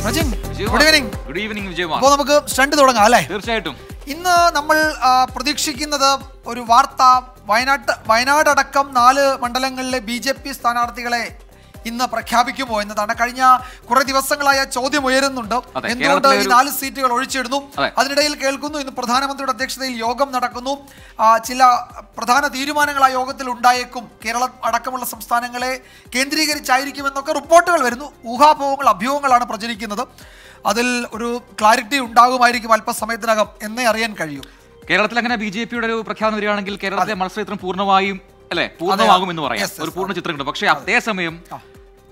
Good evening Vijay. അപ്പോൾ നമുക്ക് stunt തുടങ്ങാം അല്ലേ? തീർച്ചയായിട്ടും. ഇന്ന് നമ്മൾ പ്രതീക്ഷിക്കുന്നത് ഒരു വാർത്ത, വയനാടടക്കം 4 മണ്ഡലങ്ങളിലെ BJP സ്ഥാനാർത്ഥികളെ ഇന്ന് പ്രഖ്യാപിക്കുമോ എന്നതാണ്. കഴിഞ്ഞ കുറെ ദിവസങ്ങളായ ചോദ്യം ഉയരുന്നുണ്ട്, എന്തുകൊണ്ട് ഈ 4 സീറ്റുകൾ ഒഴിച്ചിടുന്നു. അതിനിടയിൽ കേൾക്കുന്നു ഇന്ന് പ്രധാനമന്ത്രിയുടെ അധ്യക്ഷതയിൽ യോഗം നടക്കുന്നു, ചില പ്രധാന തീരുമാനങ്ങൾ ആ യോഗത്തിൽ ഉണ്ടായേക്കും, കേരളം അടക്കമുള്ള സംസ്ഥാനങ്ങളെ കേന്ദ്രീകരിച്ചായിരിക്കുമെന്നൊക്കെ റിപ്പോർട്ടുകൾ വരുന്നു. ഊഹാപോഹങ്ങൾ, അഭ്യൂഹങ്ങളാണ് പ്രചരിക്കുന്നത്. അതിൽ ഒരു ക്ലാരിറ്റി ഉണ്ടാകുമായിരിക്കും അല്പസമയത്തിനകം എന്നേ അറിയാൻ കഴിയൂ. കേരളത്തിൽ അങ്ങനെ BJPയുടെ ഒരു പ്രഖ്യാപനം വരികയാണെങ്കിൽ കേരളത്തിലെ മത്സരത്തിന് പൂർണ്ണമായും പൂർണ്ണമാകും എന്ന് പറയാം, ഒരു പൂർണ്ണ ചിത്രം കിട്ടും. പക്ഷേ അതേസമയം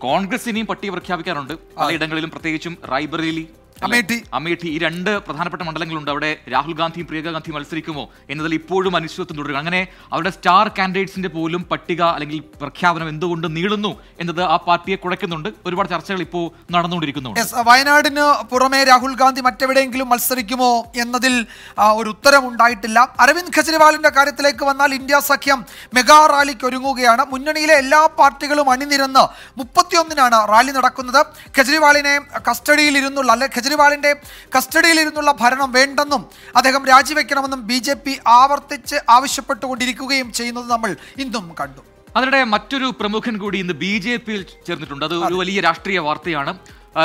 കോൺഗ്രസ് ഇനിയും പട്ടിക പ്രഖ്യാപിക്കാറുണ്ട് പലയിടങ്ങളിലും, പ്രത്യേകിച്ചും റായ്ബറേലി, അമേഠി, ഈ 2 പ്രധാനപ്പെട്ട മണ്ഡലങ്ങളുണ്ട്. അവിടെ രാഹുൽ ഗാന്ധിയും പ്രിയങ്ക ഗാന്ധി മത്സരിക്കുമോ എന്നതിൽ ഇപ്പോഴും അനിശ്ചിതത്വം തുടരുക. അങ്ങനെ അവരുടെ സ്റ്റാർ കാൻഡിഡേറ്റ്സിന്റെ പോലും പട്ടിക അല്ലെങ്കിൽ പ്രഖ്യാപനം എന്തുകൊണ്ട് നീളുന്നു എന്നത് ആ പാർട്ടിയെ കുഴക്കുന്നുണ്ട്. ഒരുപാട് ചർച്ചകൾ ഇപ്പോൾ നടന്നുകൊണ്ടിരിക്കുന്നുണ്ട്. വയനാടിന് പുറമെ രാഹുൽ ഗാന്ധി മറ്റെവിടെയെങ്കിലും മത്സരിക്കുമോ എന്നതിൽ ഒരു ഉത്തരം ഉണ്ടായിട്ടില്ല. അരവിന്ദ് കെജ്രിവാളിന്റെ കാര്യത്തിലേക്ക് വന്നാൽ ഇന്ത്യ സഖ്യം മെഗാ റാലിക്ക് ഒരുങ്ങുകയാണ്. മുന്നണിയിലെ എല്ലാ പാർട്ടികളും അണിനിരന്ന് 31-നാണ് റാലി നടക്കുന്നത്. കെജ്രിവാളിനെ കെജ്രിവാളിന്റെ കസ്റ്റഡിയിലിരുന്നുള്ള ഭരണം വേണ്ടെന്നും അദ്ദേഹം രാജിവെക്കണമെന്നും BJP ആവർത്തിച്ച് ആവശ്യപ്പെട്ടുകൊണ്ടിരിക്കുകയും ചെയ്യുന്നത് നമ്മൾ ഇന്നും കണ്ടു. അതിനിടെ മറ്റൊരു പ്രമുഖൻ കൂടി ഇന്ന് BJPയിൽ ചേർന്നിട്ടുണ്ട്. അത് ഒരു വലിയ രാഷ്ട്രീയ വാർത്തയാണ്.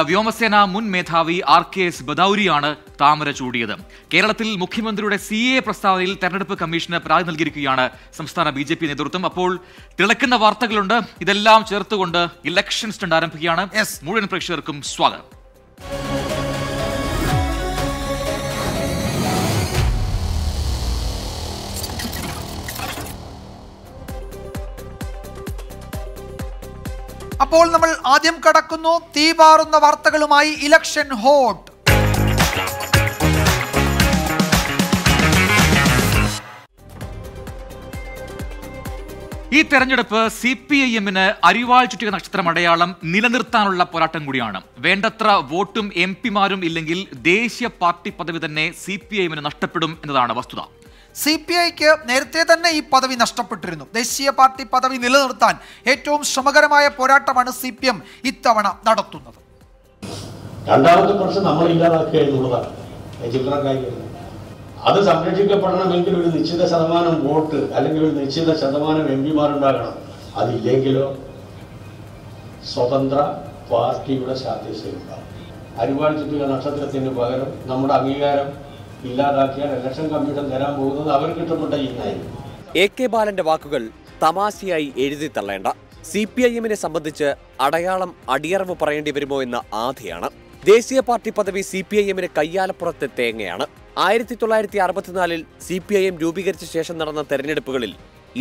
വ്യോമസേന മുൻ മേധാവി RKS ബദൌരിയാണ് താമര ചൂടിയത്. കേരളത്തിൽ മുഖ്യമന്ത്രിയുടെ CA പ്രസ്താവനയിൽ തെരഞ്ഞെടുപ്പ് കമ്മീഷന് പരാതി നൽകിയിരിക്കുകയാണ് സംസ്ഥാന BJP നേതൃത്വം. അപ്പോൾ തിളക്കുന്ന വാർത്തകളുണ്ട്. ഇതെല്ലാം ചേർത്തുകൊണ്ട് ഇലക്ഷൻ സ്റ്റണ്ട് ആരംഭിക്കുകയാണ്. മുഴുവൻ പ്രേക്ഷകർക്കും സ്വാഗതം. അപ്പോൾ നമ്മൾ ആദ്യം കടക്കുന്നു തീപാറുന്ന വാർത്തകളുമായി. Election hot. ഈ തെരഞ്ഞെടുപ്പ് CPIM-ന് അരിവാൾ ചുറ്റിക നക്ഷത്രം അടയാളം നിലനിർത്താനുള്ള പോരാട്ടം കൂടിയാണ്. വേണ്ടത്ര വോട്ടും MP-മാരും ഇല്ലെങ്കിൽ ദേശീയ പാർട്ടി പദവി തന്നെ CPIM-ന് നഷ്ടപ്പെടും എന്നതാണ് വസ്തുത. CPIക്ക് നേരത്തെ തന്നെ ഈ പദവി നഷ്ടപ്പെട്ടിരുന്നു. ദേശീയ പാർട്ടി പദവി നിലനിർത്താൻ ഏറ്റവും ശ്രമകരമായ പോരാട്ടമാണ് CPM ഇത്തവണ നടത്തുന്നത്. രണ്ടാമത്തെ പ്രശ്നം നമ്മൾ ഇല്ലാതാക്കുക എന്നുള്ളതാണ്. അത് സംരക്ഷിക്കപ്പെടണമെങ്കിൽ ഒരു നിശ്ചിത ശതമാനം വോട്ട് അല്ലെങ്കിൽ ഒരു നിശ്ചിത ശതമാനം MP-മാരുണ്ടാകണം. അതില്ലെങ്കിലോ സ്വതന്ത്ര പാർട്ടിയുടെ സാധ്യതയുണ്ടാകും. അരിവാൾ ചുറ്റിക നക്ഷത്രത്തിന് പകരം നമ്മുടെ അംഗീകാരം ഇല്ലാതാക്കിയാൽ ഇലക്ഷൻ കമ്മീഷൻ തരാൻ പോകുന്നത് അവർക്ക് ഇഷ്ടപ്പെട്ട ഇന്നായിരിക്കും. AK ബാലന്റെ വാക്കുകൾ തമാശയായി എഴുതി തള്ളേണ്ട. CPIM-നെ സംബന്ധിച്ച് അടയാളം അടിയറവ് പറയേണ്ടി വരുമോ എന്ന ആധിയാണ്. ദേശീയ പാർട്ടി പദവി CPIM-ന് കയ്യാലപ്പുറത്തെ തേങ്ങയാണ്. 1964-ൽ CPIM രൂപീകരിച്ച ശേഷം നടന്ന തെരഞ്ഞെടുപ്പുകളിൽ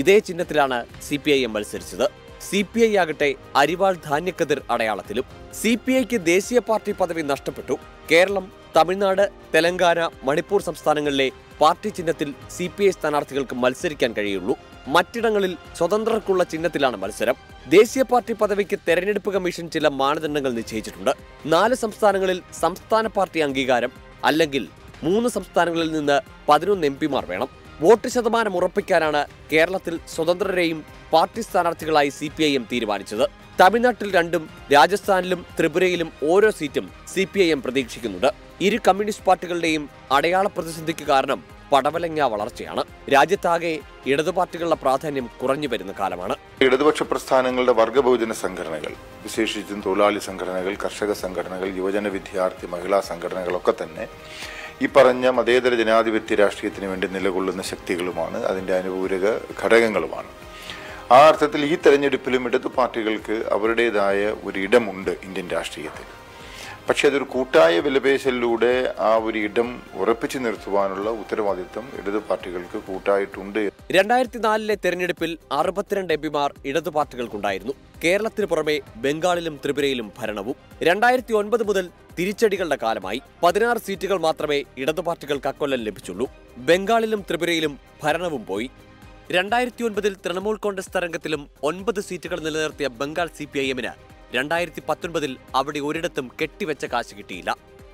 ഇതേ ചിഹ്നത്തിലാണ് CPIM മത്സരിച്ചത്. CPI ആകട്ടെ അരിവാൾ ധാന്യക്കതിർ അടയാളത്തിലും. CPIക്ക് ദേശീയ പാർട്ടി പദവി നഷ്ടപ്പെട്ടു. കേരളം, തമിഴ്നാട്, തെലങ്കാന, മണിപ്പൂർ സംസ്ഥാനങ്ങളിലെ പാർട്ടി ചിഹ്നത്തിൽ CPI സ്ഥാനാർത്ഥികൾക്ക് മത്സരിക്കാൻ കഴിയുള്ളൂ. മറ്റിടങ്ങളിൽ സ്വതന്ത്രർക്കുള്ള ചിഹ്നത്തിലാണ് മത്സരം. ദേശീയ പാർട്ടി പദവിക്ക് തെരഞ്ഞെടുപ്പ് കമ്മീഷൻ ചില മാനദണ്ഡങ്ങൾ നിശ്ചയിച്ചിട്ടുണ്ട്. 4 സംസ്ഥാനങ്ങളിൽ സംസ്ഥാന പാർട്ടി അംഗീകാരം, അല്ലെങ്കിൽ 3 സംസ്ഥാനങ്ങളിൽ നിന്ന് 11 MP-മാർ വേണം. വോട്ട് ശതമാനം ഉറപ്പിക്കാനാണ് കേരളത്തിൽ സ്വതന്ത്രരെയും പാർട്ടി സ്ഥാനാർത്ഥികളായി CPIM തീരുമാനിച്ചത്. തമിഴ്നാട്ടിൽ 2ഉം രാജസ്ഥാനിലും ത്രിപുരയിലും ഓരോ സീറ്റും CPIM പ്രതീക്ഷിക്കുന്നുണ്ട്. ഇരു കമ്മ്യൂണിസ്റ്റ് പാർട്ടികളുടെയും അടയാള പ്രതിസന്ധിക്ക് കാരണം പടവലങ്ങ വളർച്ചയാണ്. രാജ്യത്താകെ ഇടതു പാർട്ടികളുടെ പ്രാധാന്യം കുറഞ്ഞു വരുന്ന കാലമാണ്. ഇടതുപക്ഷ പ്രസ്ഥാനങ്ങളുടെ വർഗബഹുജന സംഘടനകൾ, വിശേഷിച്ചും തൊഴിലാളി സംഘടനകൾ, കർഷക സംഘടനകൾ, യുവജന വിദ്യാർത്ഥി മഹിളാ സംഘടനകളൊക്കെ തന്നെ ഈ പറഞ്ഞ മതേതര ജനാധിപത്യ രാഷ്ട്രീയത്തിന് വേണ്ടി നിലകൊള്ളുന്ന ശക്തികളുമാണ്, അതിൻ്റെ അനുപൂരക ഘടകങ്ങളുമാണ്. ആ അർത്ഥത്തിൽ ഈ തെരഞ്ഞെടുപ്പിലും ഇടതു പാർട്ടികൾക്ക് അവരുടേതായ ഒരു ഇടമുണ്ട് ഇന്ത്യൻ രാഷ്ട്രീയത്തിൽ. പക്ഷെ അതൊരു കൂട്ടായ വിലപേശലിലൂടെ ആ ഒരു ഇടം ഉറപ്പിച്ചു നിർത്തുവാനുള്ള ഉത്തരവാദിത്വം ഇടതു പാർട്ടികൾക്ക് കൂട്ടായിട്ടുണ്ട്. 2004-ലെ തെരഞ്ഞെടുപ്പിൽ 62 MP-മാർ ഇടതു പാർട്ടികൾക്കുണ്ടായിരുന്നു. കേരളത്തിന് പുറമെ ബംഗാളിലും ത്രിപുരയിലും ഭരണവും. 2009 മുതൽ തിരിച്ചടികളുടെ കാലമായി. 16 സീറ്റുകൾ മാത്രമേ ഇടതു പാർട്ടികൾക്ക് അക്കൊല്ലം ലഭിച്ചുള്ളൂ. ബംഗാളിലും ത്രിപുരയിലും ഭരണവും പോയി. 2009-ൽ തൃണമൂൽ കോൺഗ്രസ് തരംഗത്തിലും 9 സീറ്റുകൾ നിലനിർത്തിയ ബംഗാൾ CPIM-ന് 2019-ൽ അവിടെ ഒരിടത്തും കെട്ടിവെച്ച കാശ് കിട്ടിയില്ല.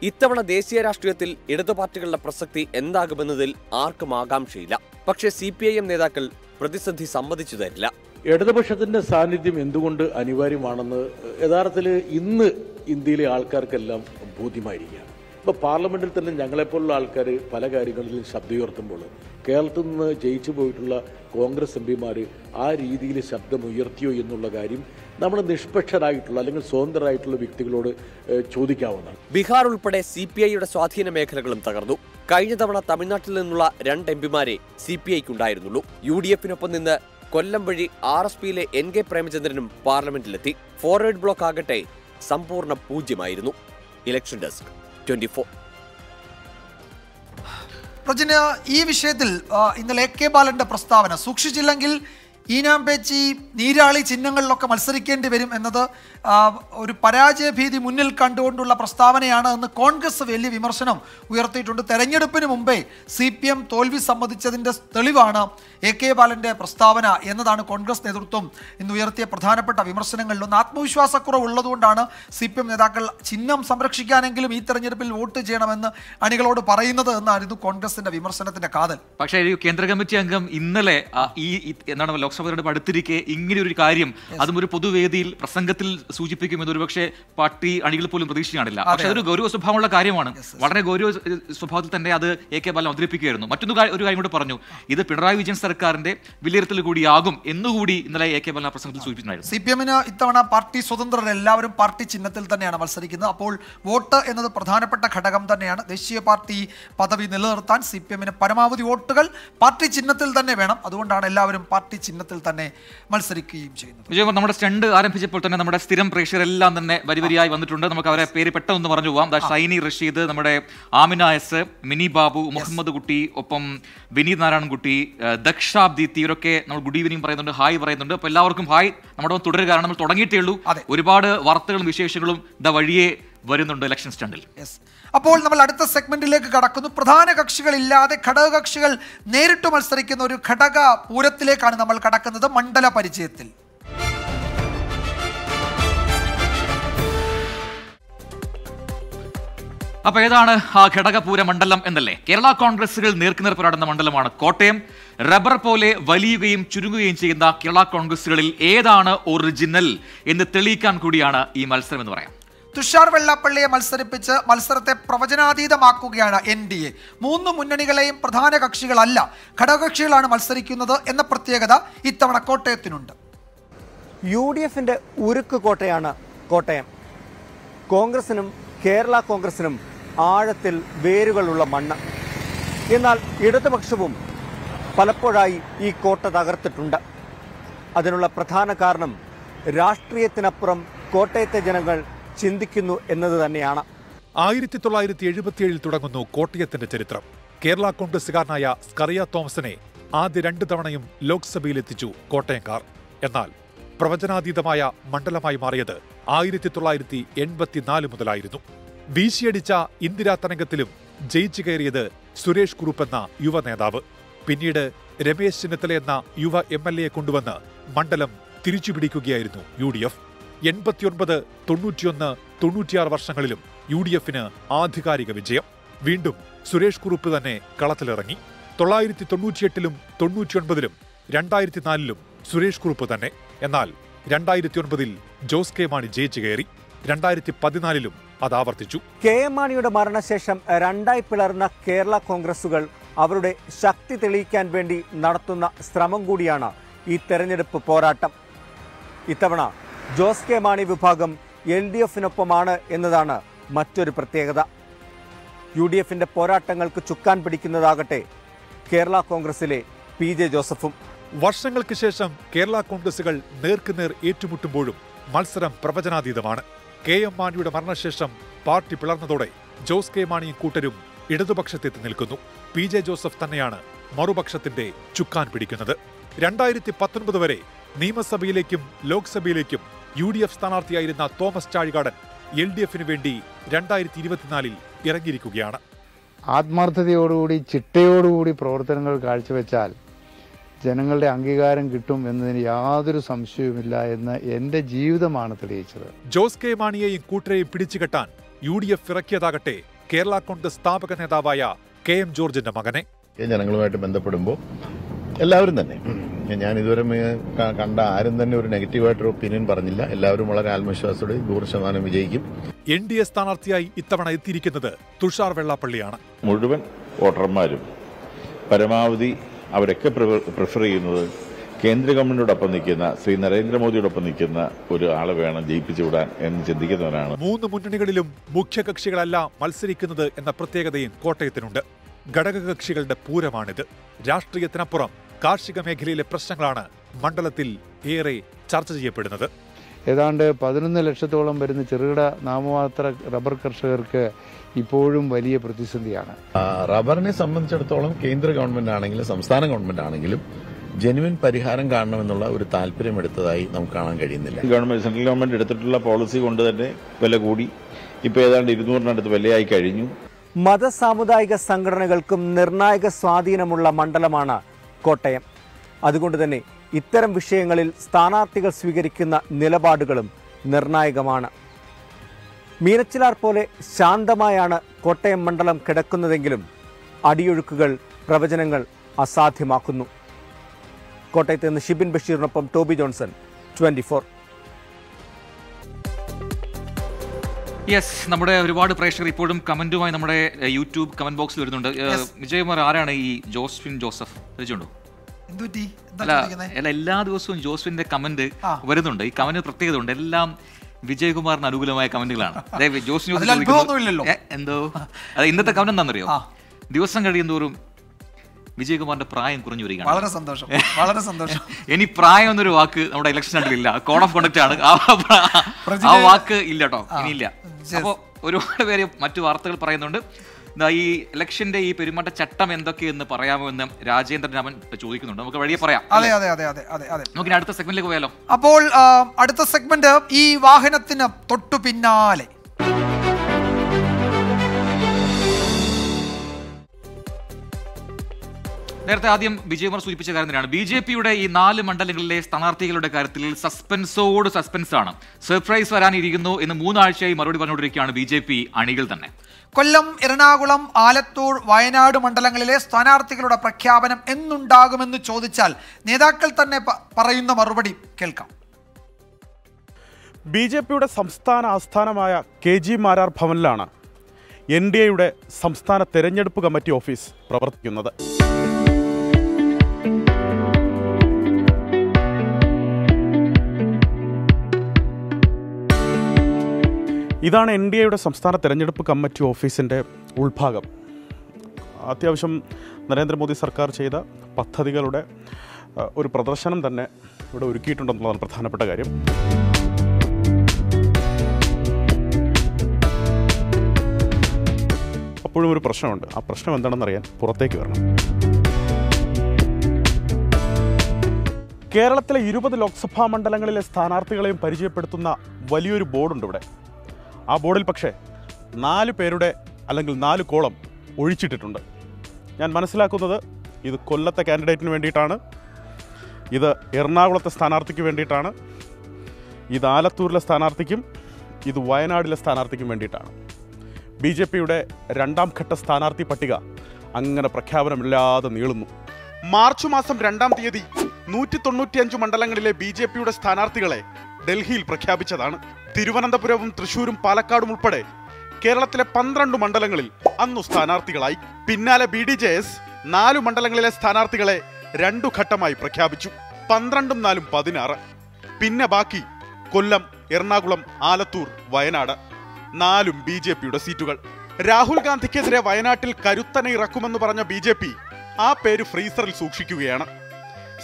ഇത്തവണ ദേശീയ രാഷ്ട്രീയത്തിൽ ഇടതു പാർട്ടികളുടെ പ്രസക്തി എന്താകുമെന്നതിൽ ആർക്കും ആകാംക്ഷയില്ല. പക്ഷേ CPIM നേതാക്കൾ പ്രതിസന്ധി സമ്മതിച്ചു തരില്ല. ഇടതുപക്ഷത്തിന്റെ സാന്നിധ്യം എന്തുകൊണ്ട് അനിവാര്യമാണെന്ന് യഥാർത്ഥത്തിൽ ഇന്ന് ഇന്ത്യയിലെ ആൾക്കാർക്കെല്ലാം ബോധ്യമായിരിക്കുകയാണ്. ഇപ്പോൾ പാർലമെൻറ്റിൽ തന്നെ ഞങ്ങളെപ്പോലുള്ള ആൾക്കാർ പല കാര്യങ്ങളിലും ശബ്ദമുയർത്തുമ്പോൾ കേരളത്തിൽ നിന്ന് ജയിച്ചു പോയിട്ടുള്ള കോൺഗ്രസ് എംപിമാർ ആ രീതിയിൽ ശബ്ദമുയർത്തിയോ എന്നുള്ള കാര്യം നമ്മൾ നിഷ്പക്ഷരായിട്ടുള്ള അല്ലെങ്കിൽ സ്വതന്ത്രരായിട്ടുള്ള വ്യക്തികളോട് ചോദിക്കാവുന്നതാണ്. ബീഹാർ ഉൾപ്പെടെ CPIയുടെ സ്വാധീന മേഖലകളും തകർന്നു. കഴിഞ്ഞ തവണ തമിഴ്നാട്ടിൽ നിന്നുള്ള 2 എംപിമാരെ CPIക്കുണ്ടായിരുന്നുള്ളൂ. UDFനൊപ്പം നിന്ന് കൊല്ലം വഴി RSPയിലെ NK പ്രേമചന്ദ്രനും പാർലമെന്റിലെത്തി. ഫോർവേഡ് ബ്ലോക്ക് ആകട്ടെ സമ്പൂർണ്ണ പൂജ്യമായിരുന്നു. Election desk 24. പ്രജിന് ഈ വിഷയത്തിൽ ഇന്നലെ AK ബാലന്റെ പ്രസ്താവന സൂക്ഷിച്ചില്ലെങ്കിൽ ഈനാമ്പേച്ചി നീരാളി ചിഹ്നങ്ങളിലൊക്കെ മത്സരിക്കേണ്ടി വരും എന്നത് ഒരു പരാജയ ഭീതി മുന്നിൽ കണ്ടുകൊണ്ടുള്ള പ്രസ്താവനയാണ് എന്ന് കോൺഗ്രസ് വലിയ വിമർശനം ഉയർത്തിയിട്ടുണ്ട്. തെരഞ്ഞെടുപ്പിന് മുമ്പേ CPM തോൽവി സമ്മതിച്ചതിൻ്റെ തെളിവാണ് AK ബാലന്റെ പ്രസ്താവന എന്നതാണ് കോൺഗ്രസ് നേതൃത്വം ഇന്ന് ഉയർത്തിയ പ്രധാനപ്പെട്ട വിമർശനങ്ങളിലൊന്ന്. ആത്മവിശ്വാസക്കുറവുള്ളതുകൊണ്ടാണ് CPM നേതാക്കൾ ചിഹ്നം സംരക്ഷിക്കാനെങ്കിലും ഈ തെരഞ്ഞെടുപ്പിൽ വോട്ട് ചെയ്യണമെന്ന് അണികളോട് പറയുന്നത് എന്നായിരുന്നു കോൺഗ്രസിന്റെ വിമർശനത്തിന്റെ കാതൽ. പക്ഷേ കേന്ദ്ര കമ്മിറ്റി അംഗം ഇന്നലെ എന്താണ് ലോക്സഭ തെരഞ്ഞെടുപ്പ് അടുത്തിരിക്കെ ഇങ്ങനെ ഒരു കാര്യം അതും ഒരു പൊതുവേദിയിൽ പ്രസംഗത്തിൽ സൂചിപ്പിക്കുമെന്ന് ഒരുപക്ഷെ പാർട്ടി അണികൾ പോലും പ്രതീക്ഷിക്കാനില്ല. പക്ഷെ അതൊരു ഗൗരവ സ്വഭാവമുള്ള കാര്യമാണ്. വളരെ ഗൗരവ സ്വഭാവത്തിൽ തന്നെ അത് AK ബാലൻ അവതരിപ്പിക്കുകയായിരുന്നു. ഒരു കാര്യം കൂടി പറഞ്ഞു, ഇത് പിണറായി വിജയൻ സർക്കാരിന്റെ വിലയിരുത്തൽ കൂടിയാകും എന്നുകൂടി ഇന്നലെ AK ബാലൻ പ്രസംഗത്തിൽ സൂചിപ്പിച്ചിട്ടുണ്ടായിരുന്നു. CPMന് ഇത്തവണ പാർട്ടി സ്വതന്ത്രർ എല്ലാവരും പാർട്ടി ചിഹ്നത്തിൽ തന്നെയാണ് മത്സരിക്കുന്നത്. അപ്പോൾ വോട്ട് എന്നത് പ്രധാനപ്പെട്ട ഘടകം തന്നെയാണ്. ദേശീയ പാർട്ടി പദവി നിലനിർത്താൻ CPMന് പരമാവധി വോട്ടുകൾ പാർട്ടി ചിഹ്നത്തിൽ തന്നെ വേണം. അതുകൊണ്ടാണ് എല്ലാവരും പാർട്ടി ചിഹ്നത്തിൽ തന്നെ മത്സരിക്കുകയും ചെയ്യുന്നത്. വിജയകുമാർ, നമ്മുടെ സ്റ്റണ്ട് ആരംഭിച്ചപ്പോൾ തന്നെ നമ്മുടെ സ്ഥിരം പ്രേക്ഷകരെല്ലാം തന്നെ വരിവരിയായി വന്നിട്ടുണ്ട്. നമുക്ക് അവരെ പേര് പെട്ടെന്ന് പറഞ്ഞു പോവാം. ഷൈനി റഷീദ്, നമ്മുടെ ആമിന S, മിനി ബാബു, മുഹമ്മദ് കുട്ടി, ഒപ്പം വിനീത് നാരായണൻകുട്ടി, ദക്ഷാബ് ദീപ്തി, ഇവരൊക്കെ നമ്മൾ ഗുഡ് ഈവനിങ് പറയുന്നുണ്ട്, ഹായ് പറയുന്നുണ്ട്. അപ്പോൾ എല്ലാവർക്കും ഹായ്. നമ്മുടെ തുടരുക, കാരണം നമ്മൾ തുടങ്ങിയിട്ടേ ഉള്ളൂ. ഒരുപാട് വാർത്തകളും വിശേഷങ്ങളും വഴിയെ വരുന്നുണ്ട് ഇലക്ഷൻ സ്റ്റണ്ടിൽ. അപ്പോൾ നമ്മൾ അടുത്ത സെഗ്മെന്റിലേക്ക് കടക്കുന്നു. പ്രധാന കക്ഷികളില്ലാതെ ഘടകകക്ഷികൾ നേരിട്ട് മത്സരിക്കുന്ന ഒരു ഘടക പൂരത്തിലേക്കാണ് നമ്മൾ കടക്കുന്നത്. മണ്ഡല പരിചയത്തിൽ അപ്പൊ ഏതാണ് ആ ഘടകപൂര മണ്ഡലം എന്നല്ലേ? കേരള കോൺഗ്രസുകൾ നേർക്കുനേർ പോരാടുന്ന മണ്ഡലമാണ് കോട്ടയം. റബ്ബർ പോലെ വലിയുകയും ചുരുങ്ങുകയും ചെയ്യുന്ന കേരള കോൺഗ്രസുകളിൽ ഏതാണ് ഒറിജിനൽ എന്ന് തെളിയിക്കാൻ കൂടിയാണ് ഈ മത്സരം എന്ന് പറയാം. തുഷാർ വെള്ളാപ്പള്ളിയെ മത്സരിപ്പിച്ച് മത്സരത്തെ പ്രവചനാതീതമാക്കുകയാണ് NDA. 3 മുന്നണികളെയും പ്രധാന കക്ഷികളല്ല, ഘടകകക്ഷികളാണ് മത്സരിക്കുന്നത് എന്ന പ്രത്യേകത ഇത്തവണ കോട്ടയത്തിനുണ്ട്. UDFന്റെ ഉരുക്ക് കോട്ടയാണ് കോട്ടയം. കോൺഗ്രസിനും കേരള കോൺഗ്രസിനും ആഴത്തിൽ വേരുകളുള്ള മണ്ണ്. എന്നാൽ ഇടതുപക്ഷവും പലപ്പോഴായി ഈ കോട്ട തകർത്തിട്ടുണ്ട്. അതിനുള്ള പ്രധാന കാരണം രാഷ്ട്രീയത്തിനപ്പുറം കോട്ടയത്തെ ജനങ്ങൾ ചിന്തിക്കുന്നു എന്നത് തന്നെയാണ്. 1977 തുടങ്ങുന്നു കോട്ടയത്തിന്റെ ചരിത്രം. കേരള കോൺഗ്രസുകാരനായ സ്കറിയ തോമസിനെ ആദ്യ 2 തവണയും ലോക്സഭയിലെത്തിച്ചു കോട്ടയംകാർ. എന്നാൽ പ്രവചനാതീതമായ മണ്ഡലമായി മാറിയത് 1984 മുതലായിരുന്നു. വീശിയടിച്ച ഇന്ദിരാ തരംഗത്തിലും ജയിച്ചു കയറിയത് സുരേഷ് കുറുപ്പ് എന്ന യുവ നേതാവ്. പിന്നീട് രമേശ് ചെന്നിത്തല എന്ന യുവ MLA കൊണ്ടുവന്ന് മണ്ഡലം തിരിച്ചുപിടിക്കുകയായിരുന്നു UDF. 89, 91, 96 വർഷങ്ങളിലും UDFന് ആധികാരിക വിജയം. വീണ്ടും സുരേഷ് കുറുപ്പ് തന്നെ കളത്തിലിറങ്ങി. 1998-ലും 99-ലും 2004-ലും സുരേഷ് കുറുപ്പ് തന്നെ. എന്നാൽ 2009-ൽ ജോസ് കെ മാണി ജയിച്ചു കയറി. 2014-ലും അത് ആവർത്തിച്ചു. KM മാണിയുടെ മരണശേഷം 2ആയി പിളർന്ന കേരള കോൺഗ്രസുകൾ അവരുടെ ശക്തി തെളിയിക്കാൻ വേണ്ടി നടത്തുന്ന ശ്രമം കൂടിയാണ് ഈ തെരഞ്ഞെടുപ്പ് പോരാട്ടം. ഇത്തവണ ജോസ് കെ മാണി വിഭാഗം LDFനൊപ്പമാണ് എന്നതാണ് മറ്റൊരു പ്രത്യേകത. UDFന്റെ പോരാട്ടങ്ങൾക്ക് ചുക്കാൻ പിടിക്കുന്നതാകട്ടെ കേരള കോൺഗ്രസിലെ PJ ജോസഫും. വർഷങ്ങൾക്ക് ശേഷം കേരള കോൺഗ്രസുകൾ നേർക്കുനേർ ഏറ്റുമുട്ടുമ്പോഴും മത്സരം പ്രവചനാതീതമാണ്. KM മാണിയുടെ മരണശേഷം പാർട്ടി പിളർന്നതോടെ ജോസ് കെ മാണിയും കൂട്ടരും ഇടതുപക്ഷത്തെത്തി നിൽക്കുന്നു. PJ ജോസഫ് തന്നെയാണ് മറുപക്ഷത്തിന്റെ ചുക്കാൻ പിടിക്കുന്നത്. 2019 വരെ നിയമസഭയിലേക്കും ലോക്സഭയിലേക്കും UDF സ്ഥാനാർത്ഥിയായിരുന്ന തോമസ് ചാഴികാടൻ LDFന് വേണ്ടി 2024-ൽ ഇറങ്ങിയിരിക്കുകയാണ്. ആത്മാർത്ഥതയോടുകൂടി ചിട്ടയോടുകൂടി പ്രവർത്തനങ്ങൾ കാഴ്ചവെച്ചാൽ ജനങ്ങളുടെ അംഗീകാരം കിട്ടും എന്നതിന് യാതൊരു സംശയവുമില്ല എന്ന് എന്റെ ജീവിതമാണ് തെളിയിച്ചത്. ജോസ് കെ മാണിയെയും കൂട്ടരെയും പിടിച്ചുകെട്ടാൻ UDF ഇറക്കിയതാകട്ടെ കേരള കോൺഗ്രസ് സ്ഥാപക നേതാവായ KM ജോർജിന്റെ മകനെ. ജനങ്ങളുമായിട്ട് ബന്ധപ്പെടുമ്പോൾ എല്ലാവരും തന്നെ, ഞാൻ ഇതുവരെ കണ്ട ആരും തന്നെ ഒരു നെഗറ്റീവായിട്ടൊരു ഒപ്പീനിയൻ പറഞ്ഞില്ല. എല്ലാവരും വളരെ ആത്മവിശ്വാസത്തോടെ 100% വിജയിക്കും. NDA സ്ഥാനാർത്ഥിയായി ഇത്തവണ എത്തിയിരിക്കുന്നത് തുഷാർ വെള്ളാപ്പള്ളിയാണ്. മുഴുവൻ വോട്ടർമാരും പരമാവധി അവരൊക്കെ പ്രിഫർ ചെയ്യുന്നത് കേന്ദ്ര ഗവൺമെന്റിനോടൊപ്പം നിൽക്കുന്ന ശ്രീ നരേന്ദ്രമോദിയോടൊപ്പം നിൽക്കുന്ന ഒരു ആളെ വേണം ജയിപ്പിച്ചു വിടാൻ എന്ന് ചിന്തിക്കുന്നവരാണ്. 3 മുന്നണികളിലും മുഖ്യകക്ഷികളല്ല മത്സരിക്കുന്നത് എന്ന പ്രത്യേകതയും കോട്ടയത്തിനുണ്ട്. ഘടകകക്ഷികളുടെ പൂരമാണിത്. രാഷ്ട്രീയത്തിനപ്പുറം കാർഷിക മേഖലയിലെ പ്രശ്നങ്ങളാണ് മണ്ഡലത്തിൽ ഏറെ ചർച്ച ചെയ്യപ്പെടുന്നത്. ഏതാണ്ട് 11 ലക്ഷത്തോളം വരുന്ന ചെറുകിട നാമമാത്ര റബ്ബർ കർഷകർക്ക് ഇപ്പോഴും വലിയ പ്രതിസന്ധിയാണ്. റബ്ബറിനെ സംബന്ധിച്ചിടത്തോളം കേന്ദ്ര ഗവൺമെന്റ് ആണെങ്കിലും സംസ്ഥാന ഗവൺമെന്റ് ആണെങ്കിലും ജെനുവിൻ പരിഹാരം കാണണമെന്നുള്ള ഒരു താല്പര്യം എടുത്തതായി നമുക്ക് കാണാൻ കഴിയുന്നില്ല. സെൻട്രൽ ഗവൺമെന്റ് എടുത്തിട്ടുള്ള പോളിസി കൊണ്ട് തന്നെ വില കൂടി. ഇപ്പോൾ ഏതാണ്ട് 200-നടുത്ത് വിലയായി കഴിഞ്ഞു. മതസാമുദായിക സംഘടനകൾക്കും നിർണായക സ്വാധീനമുള്ള മണ്ഡലമാണ് കോട്ടയം. അതുകൊണ്ട് തന്നെ ഇത്തരം വിഷയങ്ങളിൽ സ്ഥാനാർത്ഥികൾ സ്വീകരിക്കുന്ന നിലപാടുകളും നിർണായകമാണ്. മീനച്ചിലാർ പോലെ ശാന്തമായാണ് കോട്ടയം മണ്ഡലം കിടക്കുന്നതെങ്കിലും അടിയൊഴുക്കുകൾ പ്രവചനങ്ങൾ അസാധ്യമാക്കുന്നു. കോട്ടയത്ത് നിന്ന് ഷിബിൻ ബഷീറിനൊപ്പം ടോബി ജോൺസൺ, 24. യെസ്, നമ്മുടെ ഒരുപാട് പ്രേക്ഷകർ ഇപ്പോഴും കമന്റുമായി നമ്മുടെ യൂട്യൂബ് കമന്റ് ബോക്സിൽ വരുന്നുണ്ട്. വിജയകുമാർ, ആരാണ് ഈ ജോസ്ഫിൻ ജോസഫ്? അറിയിച്ചുണ്ടോ? എല്ലാ ദിവസവും ജോസ്ഫിന്റെ കമന്റ് വരുന്നുണ്ട്. ഈ കമന്റ് പ്രത്യേകത ഉണ്ട്, എല്ലാം വിജയകുമാറിന് അനുകൂലമായ കമന്റുകളാണ്. എന്തോ ഇന്നത്തെ കമന്റ് എന്താണെന്നറിയോ? ദിവസം കഴിയുന്തോറും വിജയകുമാറിന്റെ പ്രായം കുറഞ്ഞു വരികയാണ്. വളരെ സന്തോഷം, വളരെ സന്തോഷം. ഇനി പ്രായം എന്നൊരു വാക്ക് നമ്മുടെ ഇലക്ഷൻ കണ്ടില്ല, കോഡ് ഓഫ് കോണ്ടക്ട് ആണ്. ആ വാക്ക് ഇല്ല കേട്ടോ, ഇനിയില്ല. അപ്പോ ഒരുപാട് പേര് മറ്റു വാർത്തകൾ പറയുന്നുണ്ട്. ഈ ഇലക്ഷന്റെ ഈ പെരുമാറ്റച്ചട്ടം എന്തൊക്കെയെന്ന് പറയാമോ എന്ന് രാജേന്ദ്രൻ രാമൻ ചോദിക്കുന്നുണ്ട്. നമുക്ക് വഴിയെ പറയാം. നമുക്ക് അടുത്ത സെഗ്മെന്റിലേക്ക് പോയാലോ? അപ്പോൾ അടുത്ത സെഗ്മെന്റ് ഈ വാഹനത്തിന് തൊട്ടു പിന്നാലെ. നേരത്തെ ആദ്യം വിജയകുമാർ സൂചിപ്പിച്ച കാര്യം തന്നെയാണ്. BJPയുടെ ഈ 4 മണ്ഡലങ്ങളിലെ സ്ഥാനാർത്ഥികളുടെ കാര്യത്തിൽ സസ്പെൻസോട് സസ്പെൻസ് ആണ്. സർപ്രൈസ് വരാനിരിക്കുന്നു എന്ന് 3 ആഴ്ചയായി മറുപടി പറഞ്ഞുകൊണ്ടിരിക്കുകയാണ് BJP അണികൾ തന്നെ. കൊല്ലം, എറണാകുളം, ആലത്തൂർ, വയനാട് മണ്ഡലങ്ങളിലെ സ്ഥാനാർത്ഥികളുടെ പ്രഖ്യാപനം എന്നുണ്ടാകുമെന്ന് ചോദിച്ചാൽ നേതാക്കൾ തന്നെ പറയുന്ന മറുപടി കേൾക്കാം. BJPയുടെ സംസ്ഥാന ആസ്ഥാനമായ KG മാരാർ ഭവനിലാണ് NDAയുടെ സംസ്ഥാന തെരഞ്ഞെടുപ്പ് കമ്മിറ്റി ഓഫീസ് പ്രവർത്തിക്കുന്നത്. ഇതാണ് NDAയുടെ സംസ്ഥാന തെരഞ്ഞെടുപ്പ് കമ്മിറ്റി ഓഫീസിൻ്റെ ഉൾഭാഗം. അത്യാവശ്യം നരേന്ദ്രമോദി സർക്കാർ ചെയ്ത പദ്ധതികളുടെ ഒരു പ്രദർശനം തന്നെ ഇവിടെ ഒരുക്കിയിട്ടുണ്ടെന്നുള്ളതാണ് പ്രധാനപ്പെട്ട കാര്യം. അപ്പോഴും ഒരു പ്രശ്നമുണ്ട്. ആ പ്രശ്നം എന്താണെന്നറിയാൻ പുറത്തേക്ക് വരണം. കേരളത്തിലെ 20 ലോക്സഭാ മണ്ഡലങ്ങളിലെ സ്ഥാനാർത്ഥികളെയും പരിചയപ്പെടുത്തുന്ന വലിയൊരു ബോർഡുണ്ട് ഇവിടെ. ആ ബോർഡിൽ പക്ഷേ 4 പേരുടെ അല്ലെങ്കിൽ 4 കോളം ഒഴിച്ചിട്ടിട്ടുണ്ട്. ഞാൻ മനസ്സിലാക്കുന്നത് ഇത് കൊല്ലത്തെ കാൻഡിഡേറ്റിന് വേണ്ടിയിട്ടാണ്, ഇത് എറണാകുളത്തെ സ്ഥാനാർത്ഥിക്ക് വേണ്ടിയിട്ടാണ്, ഇത് ആലത്തൂരിലെ സ്ഥാനാർത്ഥിക്കും, ഇത് വയനാടിലെ സ്ഥാനാർത്ഥിക്കും വേണ്ടിയിട്ടാണ്. BJPയുടെ 2ാം ഘട്ട സ്ഥാനാർത്ഥി പട്ടിക അങ്ങനെ പ്രഖ്യാപനമില്ലാതെ നീളുന്നു. മാർച്ച് മാസം 2-ാം തീയതി 195 മണ്ഡലങ്ങളിലെ BJPയുടെ സ്ഥാനാർത്ഥികളെ ഡൽഹിയിൽ പ്രഖ്യാപിച്ചതാണ്. തിരുവനന്തപുരവും തൃശൂരും പാലക്കാടും ഉൾപ്പെടെ കേരളത്തിലെ 12 മണ്ഡലങ്ങളിൽ അന്നു സ്ഥാനാർത്ഥികളായി. പിന്നാലെ BDJS 4 മണ്ഡലങ്ങളിലെ സ്ഥാനാർത്ഥികളെ 2 ഘട്ടമായി പ്രഖ്യാപിച്ചു. 12ഉം 4ഉം 16. പിന്നെ ബാക്കി കൊല്ലം, എറണാകുളം, ആലത്തൂർ, വയനാട് 4ഉം BJPയുടെ സീറ്റുകൾ. രാഹുൽ ഗാന്ധിക്കെതിരെ വയനാട്ടിൽ കരുത്തനെ ഇറക്കുമെന്ന് പറഞ്ഞ BJP ആ പേര് ഫ്രീസറിൽ സൂക്ഷിക്കുകയാണ്.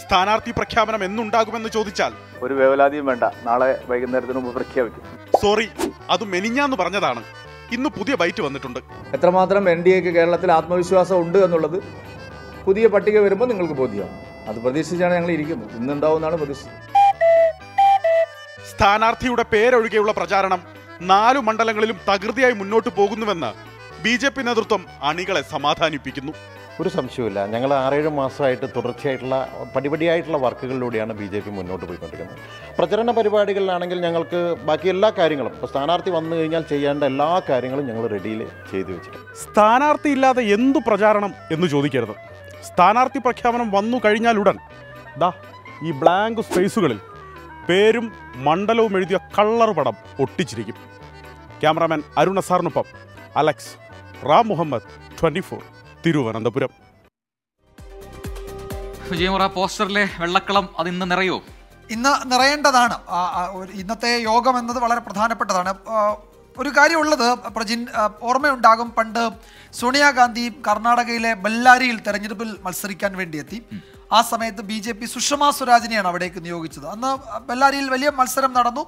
സ്ഥാനാർത്ഥി പ്രഖ്യാപനം എന്നുണ്ടാകുമെന്ന് ചോദിച്ചാൽ ഒരു വേവലാതിയും വേണ്ട, നാളെ വൈകുന്നേരത്തിന് മുമ്പ് പ്രഖ്യാപിക്കും. സോറി, അത് മെനിഞ്ഞാന്ന് പറഞ്ഞതാണ്. ഇന്ന് പുതിയ ബൈറ്റ് വന്നിട്ടുണ്ട്. എത്രമാത്രം NDAക്ക് കേരളത്തിൽ ആത്മവിശ്വാസം ഉണ്ട് എന്നുള്ളത് പുതിയ പട്ടിക വരുമ്പോൾ നിങ്ങൾക്ക് ബോധ്യമാവും. അത് പ്രതീക്ഷിച്ചാണ് ഞങ്ങൾ ഇരിക്കുന്നത്. ഇന്നുണ്ടാവുമെന്നാണ് പ്രതീക്ഷിച്ചത്. സ്ഥാനാർത്ഥിയുടെ പേരൊഴികെയുള്ള പ്രചാരണം 4 മണ്ഡലങ്ങളിലും തകൃതിയായി മുന്നോട്ട് പോകുന്നുവെന്ന് BJP നേതൃത്വം അണികളെ സമാധാനിപ്പിക്കുന്നു. ഒരു സംശയവുമില്ല, ഞങ്ങൾ 6-7 മാസമായിട്ട് തുടർച്ചയായിട്ടുള്ള പടിപടിയായിട്ടുള്ള വർക്കുകളിലൂടെയാണ് BJP മുന്നോട്ട് പോയിക്കൊണ്ടിരിക്കുന്നത്. പ്രചരണ പരിപാടികളിലാണെങ്കിൽ ഞങ്ങൾക്ക് ബാക്കി എല്ലാ കാര്യങ്ങളും, ഇപ്പോൾ സ്ഥാനാർത്ഥി വന്നു കഴിഞ്ഞാൽ ചെയ്യേണ്ട എല്ലാ കാര്യങ്ങളും ഞങ്ങൾ റെഡിയിൽ ചെയ്തു വെച്ചിട്ടുണ്ട്. സ്ഥാനാർത്ഥി ഇല്ലാതെ എന്തു പ്രചാരണം എന്ന് ചോദിക്കരുത്. സ്ഥാനാർത്ഥി പ്രഖ്യാപനം വന്നു കഴിഞ്ഞാൽ ഉടൻ ഈ ബ്ലാങ്ക് സ്പേസുകളിൽ പേരും മണ്ഡലവും എഴുതിയ കളർ പടം ഒട്ടിച്ചിരിക്കും. ക്യാമറാമാൻ അരുൺ അസാറിനൊപ്പം അലക്സ്, റാം മുഹമ്മദ്, 24 തിരുവനന്തപുരം. വിജയമുറ, പോസ്റ്ററിലെ വെള്ളക്കളം അത് ഇന്ന് നിറയോ? ഇന്ന് നിറയേണ്ടതാണ്. ഇന്നത്തെ യോഗം എന്നത് വളരെ പ്രധാനപ്പെട്ടതാണ്. ഒരു കാര്യമുള്ളത് പ്രജിൻ, ഓർമ്മയുണ്ടാകും, പണ്ട് സോണിയാഗാന്ധി കർണാടകയിലെ ബെല്ലാരിയിൽ തെരഞ്ഞെടുപ്പിൽ മത്സരിക്കാൻ വേണ്ടി എത്തി. ആ സമയത്ത് BJP സുഷമ സ്വരാജിനെയാണ് അവിടേക്ക് നിയോഗിച്ചത്. അന്ന് ബെല്ലാരിയിൽ വലിയ മത്സരം നടന്നു.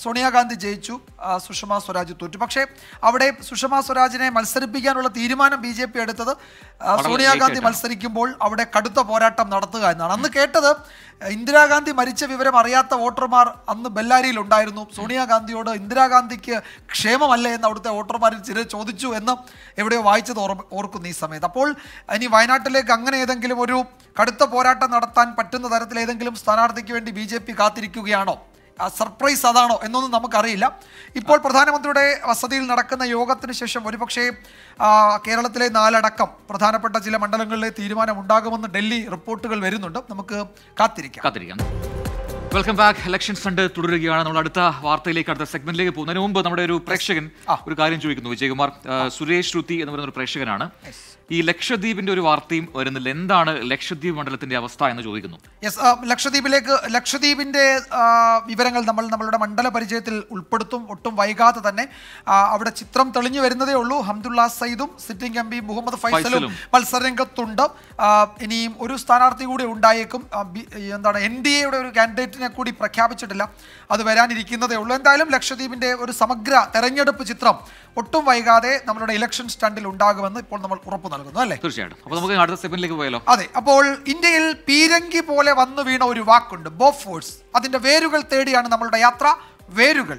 സോണിയാഗാന്ധി ജയിച്ചു, സുഷമ സ്വരാജ് തോറ്റു. പക്ഷേ അവിടെ സുഷമ സ്വരാജിനെ മത്സരിപ്പിക്കാനുള്ള തീരുമാനം BJP എടുത്തത് സോണിയാഗാന്ധി മത്സരിക്കുമ്പോൾ അവിടെ കടുത്ത പോരാട്ടം നടത്തുക എന്നാണ്. അന്ന് കേട്ടത് ഇന്ദിരാഗാന്ധി മരിച്ച വിവരം അറിയാത്ത വോട്ടർമാർ അന്ന് ബെല്ലാരിയിൽ ഉണ്ടായിരുന്നു. സോണിയാഗാന്ധിയോട് ഇന്ദിരാഗാന്ധിക്ക് ക്ഷേമമല്ലേ എന്ന് അവിടുത്തെ വോട്ടർമാരിൽ ചിലർ ചോദിച്ചു എന്ന് എവിടെയോ വായിച്ചത് ഓർക്കുന്നു ഈ സമയത്ത്. അപ്പോൾ ഇനി വയനാട്ടിലേക്ക് അങ്ങനെ ഏതെങ്കിലും ഒരു കടുത്ത പോരാട്ടം നടത്താൻ പറ്റുന്ന തരത്തിൽ ഏതെങ്കിലും സ്ഥാനാർത്ഥിക്ക് വേണ്ടി BJP കാത്തിരിക്കുകയാണോ? സർപ്രൈസ് അതാണോ എന്നൊന്നും നമുക്കറിയില്ല. ഇപ്പോൾ പ്രധാനമന്ത്രിയുടെ വസതിയിൽ നടക്കുന്ന യോഗത്തിന് ശേഷം ഒരുപക്ഷേ കേരളത്തിലെ 4 അടക്കം പ്രധാനപ്പെട്ട ചില മണ്ഡലങ്ങളിലെ തീരുമാനം ഉണ്ടാകുമെന്ന് ഡൽഹി റിപ്പോർട്ടുകൾ വരുന്നുണ്ട്. നമുക്ക് കാത്തിരിക്കാം. Welcome back. ഇലക്ഷൻ ഫണ്ട് തുടരുകയാണ്. നമ്മൾ അടുത്ത വാർത്തയിലേക്ക്, അടുത്ത സെഗ്മെന്റിലേക്ക് പോകുന്നതിന് മുമ്പ് നമ്മുടെ ഒരു പ്രേക്ഷകൻ ഒരു കാര്യം ചോദിക്കുന്നു. വിജയകുമാർ, സുരേഷ് രുത്തി എന്ന് പറയുന്ന ഒരു പ്രേക്ഷകനാണ്. ഈ ലക്ഷദ്വീപിന്റെ ഒരു വാർത്തയും വരുന്നില്ല. എന്താണ് ലക്ഷദ്വീപ് മണ്ഡലത്തിന്റെ അവസ്ഥ എന്ന് ചോദിക്കുന്നു. ലക്ഷദ്വീപിന്റെ വിവരങ്ങൾ നമ്മളുടെ മണ്ഡല പരിചയത്തിൽ ഉൾപ്പെടുത്തും. ഒട്ടും വൈകാതെ തന്നെ അവിടെ ചിത്രം തെളിഞ്ഞു വരുന്നതേ ഉള്ളൂ. ഹംദുള്ള സയ്യിദും സിറ്റിംഗ് MP മുഹമ്മദ് ഫൈസലും മത്സരരംഗത്തുണ്ട്. ഇനിയും ഒരു സ്ഥാനാർത്ഥി കൂടി ഉണ്ടായേക്കും. NDAയുടെ ഒരു കാൻഡിഡേറ്റിനെ കൂടി പ്രഖ്യാപിച്ചിട്ടില്ല, അത് വരാനിരിക്കുന്നതേ ഉള്ളൂ. എന്തായാലും ലക്ഷദ്വീപിന്റെ ഒരു സമഗ്ര തെരഞ്ഞെടുപ്പ് ചിത്രം ഒട്ടും വൈകാതെ നമ്മളുടെ ഇലക്ഷൻ സ്റ്റാൻഡിൽ ഉണ്ടാകുമെന്ന് ഇപ്പോൾ നമ്മൾ ഉറപ്പു നൽകുന്നു, അല്ലേ? തീർച്ചയായിട്ടും. അപ്പോൾ നമുക്ക് അടുത്ത സെഗ്മെന്റിലേക്ക് പോയാലോ? അതെ. അപ്പോൾ ഇന്ത്യയിൽ പീരങ്കി പോലെ വന്നു വീണ ഒരു വാക്കുണ്ട്, ബോഫോഴ്സ്. അതിന്റെ വേരുകൾ തേടിയാണ് നമ്മളുടെ യാത്ര. വേരുകൾ.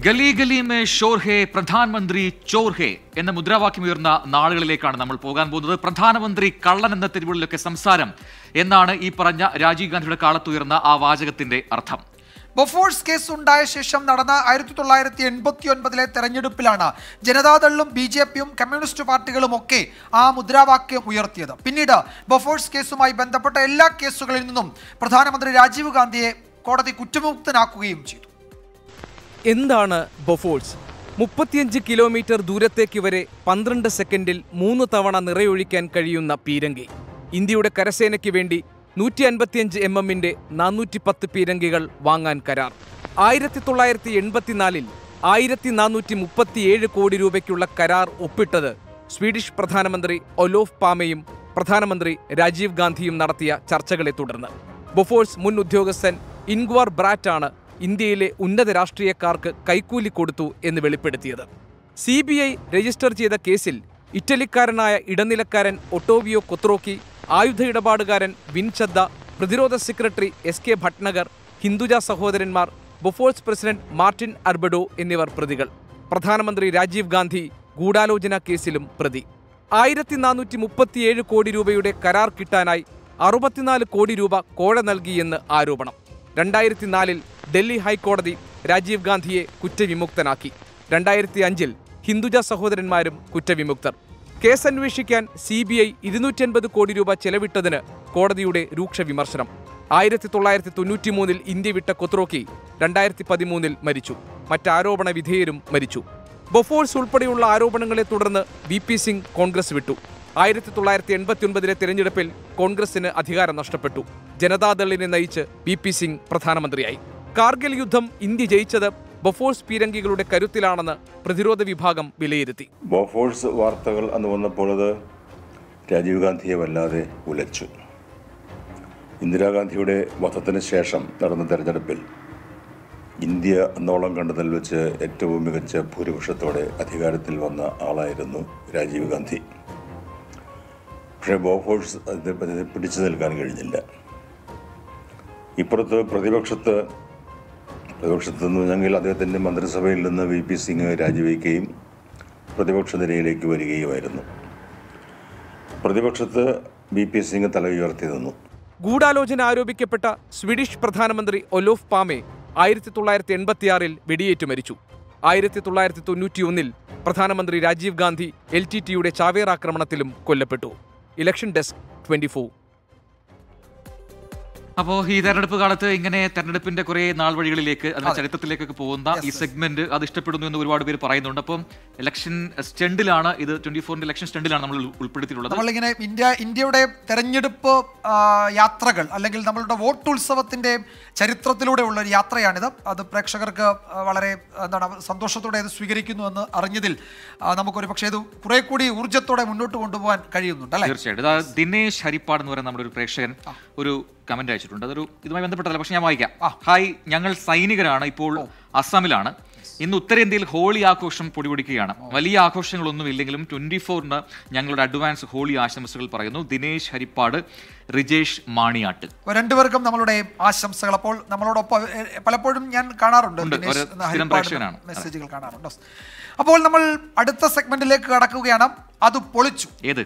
ഗലി ഗലി മേ ഷോർ ഹേ, പ്രധാനമന്ത്രി ചോർ ഹേ എന്ന മുദ്രാവാക്യമുയർന്ന നാളുകളിലേക്കാണ് നമ്മൾ പോകാൻ പോകുന്നത്. പ്രധാനമന്ത്രി കള്ളൻ എന്ന തെരുവുകളിലൊക്കെ സംസാരം എന്നാണ് ഈ പറഞ്ഞ രാജീവ് ഗാന്ധിയുടെ കാലത്തുയർന്ന ആ വാചകത്തിന്റെ അർത്ഥം. ബൊഫോഴ്സ് കേസ് ഉണ്ടായ ശേഷം നടന്ന 1989 തെരഞ്ഞെടുപ്പിലാണ് ജനതാദളും BJPയും കമ്മ്യൂണിസ്റ്റ് പാർട്ടികളും ഒക്കെ ആ മുദ്രാവാക്യം ഉയർത്തിയത്. പിന്നീട് ബൊഫോഴ്സ് കേസുമായി ബന്ധപ്പെട്ട എല്ലാ കേസുകളിൽ നിന്നും പ്രധാനമന്ത്രി രാജീവ് ഗാന്ധിയെ കോടതി കുറ്റമുക്തനാക്കുകയും ചെയ്തു. എന്താണ് ബൊഫോഴ്സ്? 35 കിലോമീറ്റർ ദൂരത്തേക്ക് വരെ 12 സെക്കൻഡിൽ 3 തവണ നിറയൊഴിക്കാൻ കഴിയുന്ന പീരങ്കി. ഇന്ത്യയുടെ കരസേനയ്ക്ക് വേണ്ടി 155 mm 410 പീരങ്കികൾ വാങ്ങാൻ കരാർ. 1984 1437 കോടി രൂപയ്ക്കുള്ള കരാർ ഒപ്പിട്ടത് സ്വീഡിഷ് പ്രധാനമന്ത്രി ഒലോഫ് പാമയും പ്രധാനമന്ത്രി രാജീവ് ഗാന്ധിയും നടത്തിയ ചർച്ചകളെ തുടർന്ന്. ബൊഫോഴ്സ് മുൻ ഉദ്യോഗസ്ഥൻ ഇൻഗ്വാർ ബ്രാറ്റാണ് ഇന്ത്യയിലെ ഉന്നത രാഷ്ട്രീയക്കാർക്ക് കൈക്കൂലി കൊടുത്തു എന്ന് വെളിപ്പെടുത്തിയത്. CBI രജിസ്റ്റർ ചെയ്ത കേസിൽ ഇറ്റലിക്കാരനായ ഇടനിലക്കാരൻ ഒട്ടോവിയോ കൊത്രോക്കി, ആയുധ ഇടപാടുകാരൻ വിൻചദ്ദ, പ്രതിരോധ സെക്രട്ടറി SK ഭട്നഗർ, ഹിന്ദുജ സഹോദരന്മാർ, ബൊഫോഴ്സ് പ്രസിഡന്റ് മാർട്ടിൻ അർബഡോ എന്നിവർ പ്രതികൾ. പ്രധാനമന്ത്രി രാജീവ് ഗാന്ധി ഗൂഢാലോചന കേസിലും പ്രതി. 1437 കോടി രൂപയുടെ കരാർ കിട്ടാനായി 64 കോടി രൂപ കോഴ നൽകിയെന്ന് ആരോപണം. 2004 ഡൽഹി ഹൈക്കോടതി രാജീവ് ഗാന്ധിയെ കുറ്റവിമുക്തനാക്കി. 2005 ഹിന്ദുജ സഹോദരന്മാരും കുറ്റവിമുക്തർ. കേസന്വേഷിക്കാൻ CBI 250 കോടി രൂപ ചെലവിട്ടതിന് കോടതിയുടെ രൂക്ഷ വിമർശനം. 1993 ഇന്ത്യ വിട്ട കൊത്രോക്കി 2013 മരിച്ചു. മറ്റാരോപണ വിധേയരും മരിച്ചു. ബൊഫോഴ്സ് ഉൾപ്പെടെയുള്ള ആരോപണങ്ങളെ തുടർന്ന് VP സിംഗ് കോൺഗ്രസ് വിട്ടു. 1989 തിരഞ്ഞെടുപ്പിൽ കോൺഗ്രസിന് അധികാരം നഷ്ടപ്പെട്ടു. ജനതാദളിനെ നയിച്ച് VP സിംഗ് പ്രധാനമന്ത്രിയായി. കാർഗിൽ യുദ്ധം ഇന്ത്യ ജയിച്ചത് ബൊഫോഴ്സ് പീരങ്കികളുടെ കരുത്തിലാണെന്ന് പ്രതിരോധ വിഭാഗം വിലയിരുത്തി. ബൊഫോഴ്സ് വാർത്തകൾ അന്ന് വന്നപ്പോൾ അത് രാജീവ് ഗാന്ധിയെ വല്ലാതെ ഉലച്ചു. ഇന്ദിരാഗാന്ധിയുടെ വധത്തിന് ശേഷം നടന്ന തെരഞ്ഞെടുപ്പിൽ ഇന്ത്യ അന്നോളം കണ്ടതിൽ വെച്ച് ഏറ്റവും മികച്ച ഭൂരിപക്ഷത്തോടെ അധികാരത്തിൽ വന്ന ആളായിരുന്നു രാജീവ് ഗാന്ധി. പക്ഷേ ബോഫോഴ്സ് അതിനെ പിടിച്ചു നിൽക്കാൻ കഴിഞ്ഞില്ല. ഇപ്പുറത്ത് പ്രതിപക്ഷത്ത് നിന്നെങ്കിൽ അദ്ദേഹത്തിൻ്റെ മന്ത്രിസഭയിൽ നിന്ന് VP സിംഗ് രാജിവെക്കുകയും പ്രതിപക്ഷ നിരയിലേക്ക് വരികയുമായിരുന്നു. പ്രതിപക്ഷത്ത് VP സിംഗ് തല ഉയർത്തി നിന്നു. ഗൂഢാലോചന ആരോപിക്കപ്പെട്ട സ്വീഡിഷ് പ്രധാനമന്ത്രി ഒലോഫ് പാമെ 1986 വെടിയേറ്റ് മരിച്ചു. 1991 പ്രധാനമന്ത്രി രാജീവ് ഗാന്ധി LTTയുടെ ചാവേർ ആക്രമണത്തിലും കൊല്ലപ്പെട്ടു. Election desk 24. അപ്പോൾ ഈ തെരഞ്ഞെടുപ്പ് കാലത്ത് ഇങ്ങനെ തെരഞ്ഞെടുപ്പിന്റെ കുറെ നാൾ വഴികളിലേക്ക് അതിന്റെ ചരിത്രത്തിലേക്കൊക്കെ പോകുന്ന ഈ സെഗ്മെന്റ് അത് ഇഷ്ടപ്പെടുന്നു എന്ന് ഒരുപാട് പേര് പറയുന്നുണ്ട്. അപ്പം ഇലക്ഷൻ സ്റ്റണ്ടിലാണ് ഇത് 24-ന്റെ ഇലക്ഷൻ സ്റ്റണ്ടിലാണ് നമ്മൾ ഉൾപ്പെടുത്തിയിട്ടുള്ളത്. നമ്മളിങ്ങനെ ഇന്ത്യയുടെ തെരഞ്ഞെടുപ്പ് യാത്രകൾ അല്ലെങ്കിൽ നമ്മളുടെ വോട്ടുത്സവത്തിന്റെ ചരിത്രത്തിലൂടെയുള്ള ഒരു യാത്രയാണിത്. അത് പ്രേക്ഷകർക്ക് വളരെ സന്തോഷത്തോടെ ഇത് സ്വീകരിക്കുന്നു എന്ന് അറിഞ്ഞതിൽ നമുക്കൊരു പക്ഷേ ഇത് കുറെ കൂടി ഊർജ്ജത്തോടെ മുന്നോട്ട് കൊണ്ടുപോകാൻ കഴിയുന്നുണ്ട് അല്ലേ? തീർച്ചയായിട്ടും. ദിനേശ് ഹരിപ്പാട് എന്ന് പറയുന്ന നമ്മുടെ ഒരു പ്രേക്ഷകൻ ഒരു കമന്റ് അയച്ചിട്ടുണ്ട്. അതൊരു ഇതുമായി ബന്ധപ്പെട്ടതല്ല, പക്ഷെ ഞാൻ വായിക്കാം. ഹായ്, ഞങ്ങൾ സൈനികരാണ്, ഇപ്പോൾ അസമിലാണ്. ഇന്ന് ഉത്തരേന്ത്യയിൽ ഹോളി ആഘോഷം പൊടിപൊടിക്കുകയാണ്. വലിയ ആഘോഷങ്ങളൊന്നും ഇല്ലെങ്കിലും 24-ന് ഞങ്ങളുടെ അഡ്വാൻസ് ഹോളി ആശംസകൾ പറയുന്നു. ദിനേശ് ഹരിപ്പാട്, റിജേഷ് മാണിയാട്ട്. രണ്ടുപേർക്കും നമ്മളുടെ ആശംസകൾ. അപ്പോൾ നമ്മളോടൊപ്പം പലപ്പോഴും ഞാൻ കാണാറുണ്ട് മെസ്സേജുകൾ കാണാറുണ്ട്. അപ്പോൾ നമ്മൾ അടുത്ത സെഗ്മെന്റിലേക്ക് കടക്കുകയാണ്. അത് പൊളിച്ചു. ഏത്?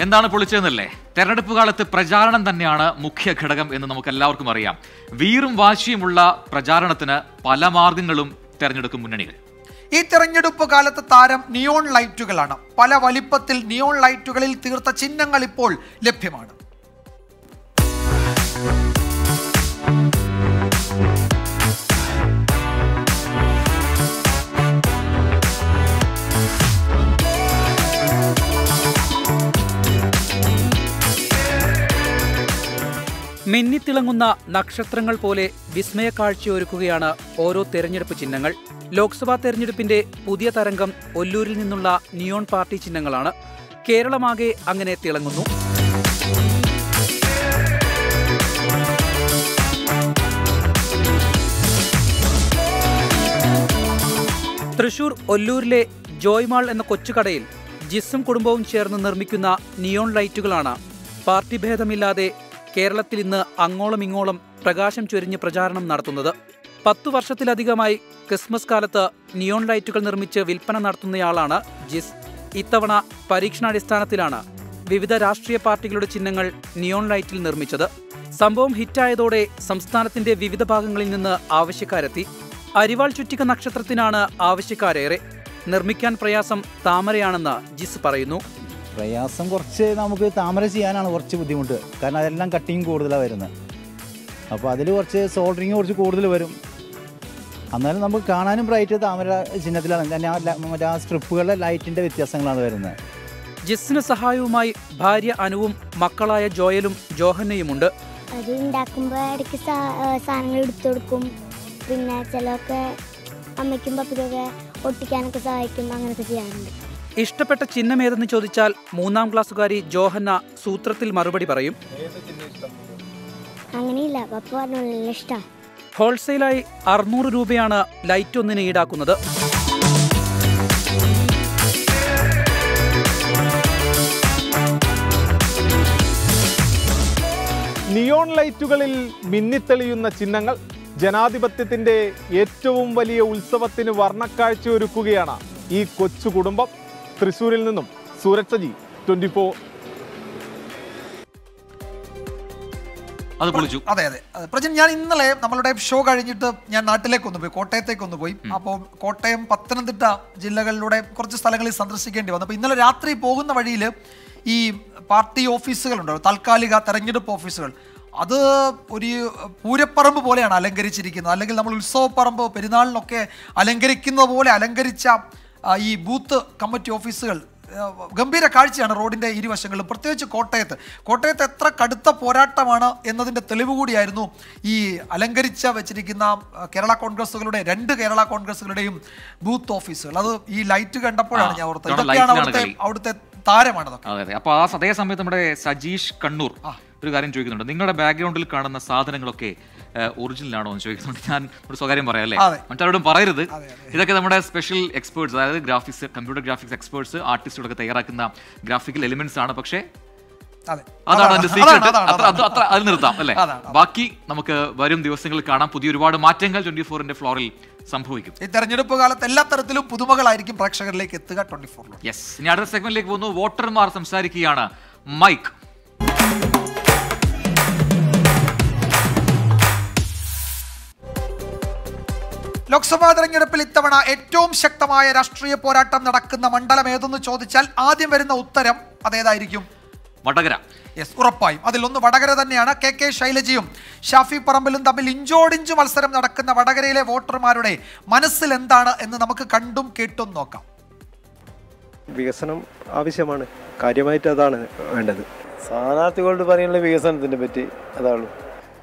എന്താണ് പൊളിച്ചതെന്നല്ലേ? തെരഞ്ഞെടുപ്പ് കാലത്ത് പ്രചാരണം തന്നെയാണ് മുഖ്യ ഘടകം എന്ന് നമുക്ക് എല്ലാവർക്കും അറിയാം. വീറും വാശിയുമുള്ള പ്രചാരണത്തിന് പല മാർഗങ്ങളും തെരഞ്ഞെടുക്കും മുന്നണികൾ. ഈ തെരഞ്ഞെടുപ്പ് കാലത്ത് താരം നിയോൺ ലൈറ്റുകളാണ്. പല വലിപ്പത്തിൽ നിയോൺ ലൈറ്റുകളിൽ തീർത്ത ചിഹ്നങ്ങൾ ഇപ്പോൾ ലഭ്യമാണ്. മിന്നിത്തിളങ്ങുന്ന നക്ഷത്രങ്ങൾ പോലെ വിസ്മയ കാഴ്ചയൊരുക്കുകയാണ് ഓരോ തെരഞ്ഞെടുപ്പ് ചിഹ്നങ്ങൾ. ലോക്സഭാ തെരഞ്ഞെടുപ്പിന്റെ പുതിയ തരംഗം ഒല്ലൂരിൽ നിന്നുള്ള നിയോൺ പാർട്ടി ചിഹ്നങ്ങളാണ്. കേരളമാകെ അങ്ങനെ തിളങ്ങുന്നു. തൃശൂർ ഒല്ലൂരിലെ ജോയ്മാൾ എന്ന കൊച്ചുകടയിൽ ജിസ്സും കുടുംബവും ചേർന്ന് നിർമ്മിക്കുന്ന നിയോൺ ലൈറ്റുകളാണ് പാർട്ടി ഭേദമില്ലാതെ കേരളത്തിൽ ഇന്ന് അങ്ങോളം ഇങ്ങോളം പ്രകാശം ചൊരിഞ്ഞ് പ്രചാരണം നടത്തുന്നത്. 10 വർഷത്തിലധികമായി ക്രിസ്മസ് കാലത്ത് നിയോൺ ലൈറ്റുകൾ നിർമ്മിച്ച് വിൽപ്പന നടത്തുന്നയാളാണ് ജിസ്. ഇത്തവണ പരീക്ഷണാടിസ്ഥാനത്തിലാണ് വിവിധ രാഷ്ട്രീയ പാർട്ടികളുടെ ചിഹ്നങ്ങൾ നിയോൺ ലൈറ്റിൽ നിർമ്മിച്ചത്. സംഭവം ഹിറ്റായതോടെ സംസ്ഥാനത്തിന്റെ വിവിധ ഭാഗങ്ങളിൽ നിന്ന് ആവശ്യക്കാരെത്തി. അരിവാൾ ചുറ്റിക നക്ഷത്രത്തിനാണ് ആവശ്യക്കാരേറെ. നിർമ്മിക്കാൻ പ്രയാസം താമരയാണെന്ന് ജിസ് പറയുന്നു. പ്രയാസം കുറച്ച് നമുക്ക് താമര ചെയ്യാനാണ് കുറച്ച് ബുദ്ധിമുട്ട്. കാരണം അതെല്ലാം കട്ടിങ് കൂടുതലാണ് വരുന്നത്. അപ്പോൾ അതിൽ കുറച്ച് സോൾഡറിങ് കുറച്ച് കൂടുതൽ വരും. എന്നാലും നമുക്ക് കാണാനും ബ്രൈറ്റ് താമര ചിഹ്നത്തിലാണ്. മറ്റേ ആ സ്ട്രിപ്പുകളുടെ ലൈറ്റിൻ്റെ വ്യത്യാസങ്ങളാണ് വരുന്നത്. ജിസ്സിന് സഹായവുമായി ഭാര്യ അനുവും മക്കളായ ജോയലും ജോഹന്നയുമുണ്ട്. അത് ഉണ്ടാക്കുമ്പോൾ ഇടയ്ക്ക് സാധനങ്ങൾ എടുത്തു കൊടുക്കും. പിന്നെ ചിലതൊക്കെ അമ്മയ്ക്കും പപ്പയ്ക്കൊക്കെ ഒട്ടിക്കാനൊക്കെ സഹായിക്കും. അങ്ങനെയൊക്കെ ചെയ്യാറുണ്ട്. ഇഷ്ടപ്പെട്ട ചിഹ്നം ഏതെന്ന് ചോദിച്ചാൽ 3ാം ക്ലാസ്സുകാരി ജോഹന്ന സൂത്രത്തിൽ മറുപടി പറയും. അങ്ങനെയില്ല, പപ്പ പറഞ്ഞ ഇഷ്ടം. ഹോൾസെയിലായി 600 രൂപയാണ് ലൈറ്റ് ഒന്നിന് ഈടാക്കുന്നത്. നിയോൺ ലൈറ്റുകളിൽ മിന്നിത്തെളിയുന്ന ചിഹ്നങ്ങൾ ജനാധിപത്യത്തിന്റെ ഏറ്റവും വലിയ ഉത്സവത്തിന് വർണ്ണക്കാഴ്ചയൊരുക്കുകയാണ് ഈ കൊച്ചു കുടുംബം. തൃശ്ശൂരിൽ നിന്നും സൂരജ് സജി, 24. അതെ അതെ പ്രജൻ, ഞാൻ ഇന്നലെ നമ്മളുടെ ഷോ കഴിഞ്ഞിട്ട് ഞാൻ നാട്ടിലേക്കൊന്ന് പോയി, കോട്ടയത്തേക്കൊന്ന് പോയി. അപ്പോൾ കോട്ടയം, പത്തനംതിട്ട ജില്ലകളിലൂടെ കുറച്ച് സ്ഥലങ്ങളിൽ സന്ദർശിക്കേണ്ടി വന്നു. അപ്പോൾ ഇന്നലെ രാത്രി പോകുന്ന വഴിയിൽ ഈ പാർട്ടി ഓഫീസുകളുണ്ടല്ലോ, താൽക്കാലിക തെരഞ്ഞെടുപ്പ് ഓഫീസുകൾ, അത് ഒരു പൂരപ്പറമ്പ് പോലെയാണ് അലങ്കരിച്ചിരിക്കുന്നത്. അല്ലെങ്കിൽ നമ്മൾ ഉത്സവപ്പറമ്പ് പെരുന്നാളിനൊക്കെ അലങ്കരിക്കുന്ന പോലെ അലങ്കരിച്ച ഈ ബൂത്ത് കമ്മിറ്റി ഓഫീസുകൾ ഗംഭീര കാഴ്ചയാണ് റോഡിൻ്റെ ഇരുവശങ്ങളിലും. പ്രത്യേകിച്ച് കോട്ടയത്ത് എത്ര കടുത്ത പോരാട്ടമാണ് എന്നതിൻ്റെ തെളിവ് കൂടിയായിരുന്നു ഈ അലങ്കരിച്ച വെച്ചിരിക്കുന്ന കേരള കോൺഗ്രസുകളുടെ 2 കേരള കോൺഗ്രസുകളുടെയും ബൂത്ത് ഓഫീസുകൾ. അത് ഈ ലൈറ്റ് കണ്ടപ്പോഴാണ് ഞാൻ ഓർത്തത്. ഇതൊക്കെയാണ് അവിടുത്തെ താരമാണതൊക്കെ. അതെ അതെ. അപ്പോൾ അതേ സമയത്ത് നമ്മുടെ സജീഷ് കണ്ണൂർ ഒരു കാര്യം ചോദിക്കുന്നുണ്ട്. നിങ്ങളുടെ ബാക്ക്ഗ്രൗണ്ടിൽ കാണുന്ന സാധനങ്ങളൊക്കെ ഒറിജിനലാണോ എന്ന് ചോദിക്കുന്നുണ്ട്. ഞാൻ ഒരു സ്വകാര്യം പറയാം അല്ലേ, മറ്റാരോടും പറയരുത്. ഇതൊക്കെ നമ്മുടെ സ്പെഷ്യൽ എക്സ്പേർട്സ്, അതായത് ഗ്രാഫിക്സ്, കമ്പ്യൂട്ടർ ഗ്രാഫിക്സ് എക്സ്പേർട്സ്, ആർട്ടിസ്റ്റുകളൊക്കെ തയ്യാറാക്കുന്ന ഗ്രാഫിക്കൽ എലിമെന്റ്സ് ആണ്. പക്ഷേ അതാണ് അതിന്റെ സീക്രട്ട്. അത്ര അത് നിർത്താം അല്ലേ. ബാക്കി നമുക്ക് വരും ദിവസങ്ങളിൽ കാണാം. പുതിയ ഒരുപാട് മാറ്റങ്ങൾ 24-ന്റെ ഫ്ലോറിൽ സംഭവിക്കും. ഈ തെരഞ്ഞെടുപ്പ് കാലത്ത് എല്ലാ തരത്തിലും പുതുമകളായിരിക്കും പ്രേക്ഷകരിലേക്ക് എത്തുക 24. യെസ്. ഇനി അടുത്ത സെഗ്മെന്റിലേക്ക് പോകുന്നു. വോട്ടർമാർ സംസാരിക്കുകയാണ്. മൈക്ക്. ലോക്സഭാ തെരഞ്ഞെടുപ്പിൽ ഇത്തവണ ഏറ്റവും ശക്തമായ രാഷ്ട്രീയ പോരാട്ടം നടക്കുന്ന മണ്ഡലം ഏതെന്ന് ചോദിച്ചാൽ ആദ്യം വരുന്ന ഉത്തരം അതേതായിരിക്കും? വടകര. യെസ്, ഉറപ്പായും അതിലൊന്ന് വടകര തന്നെയാണ്. കെ ശൈലജയും ഷാഫി പറമ്പിലും തമ്മിൽ ഇഞ്ചോടിഞ്ച് മത്സരം നടക്കുന്ന വടകരയിലെ വോട്ടർമാരുടെ മനസ്സിൽ എന്താണ് എന്ന് നമുക്ക് കണ്ടും കേട്ടും നോക്കാം. വികസനം ആവശ്യമാണ്, കാര്യമായിട്ട് അതാണ് വേണ്ടത്. സ്ഥാനാർത്ഥികളോട് പറയാനുള്ള വികസനത്തിനെ പറ്റി അതാണല്ലോ.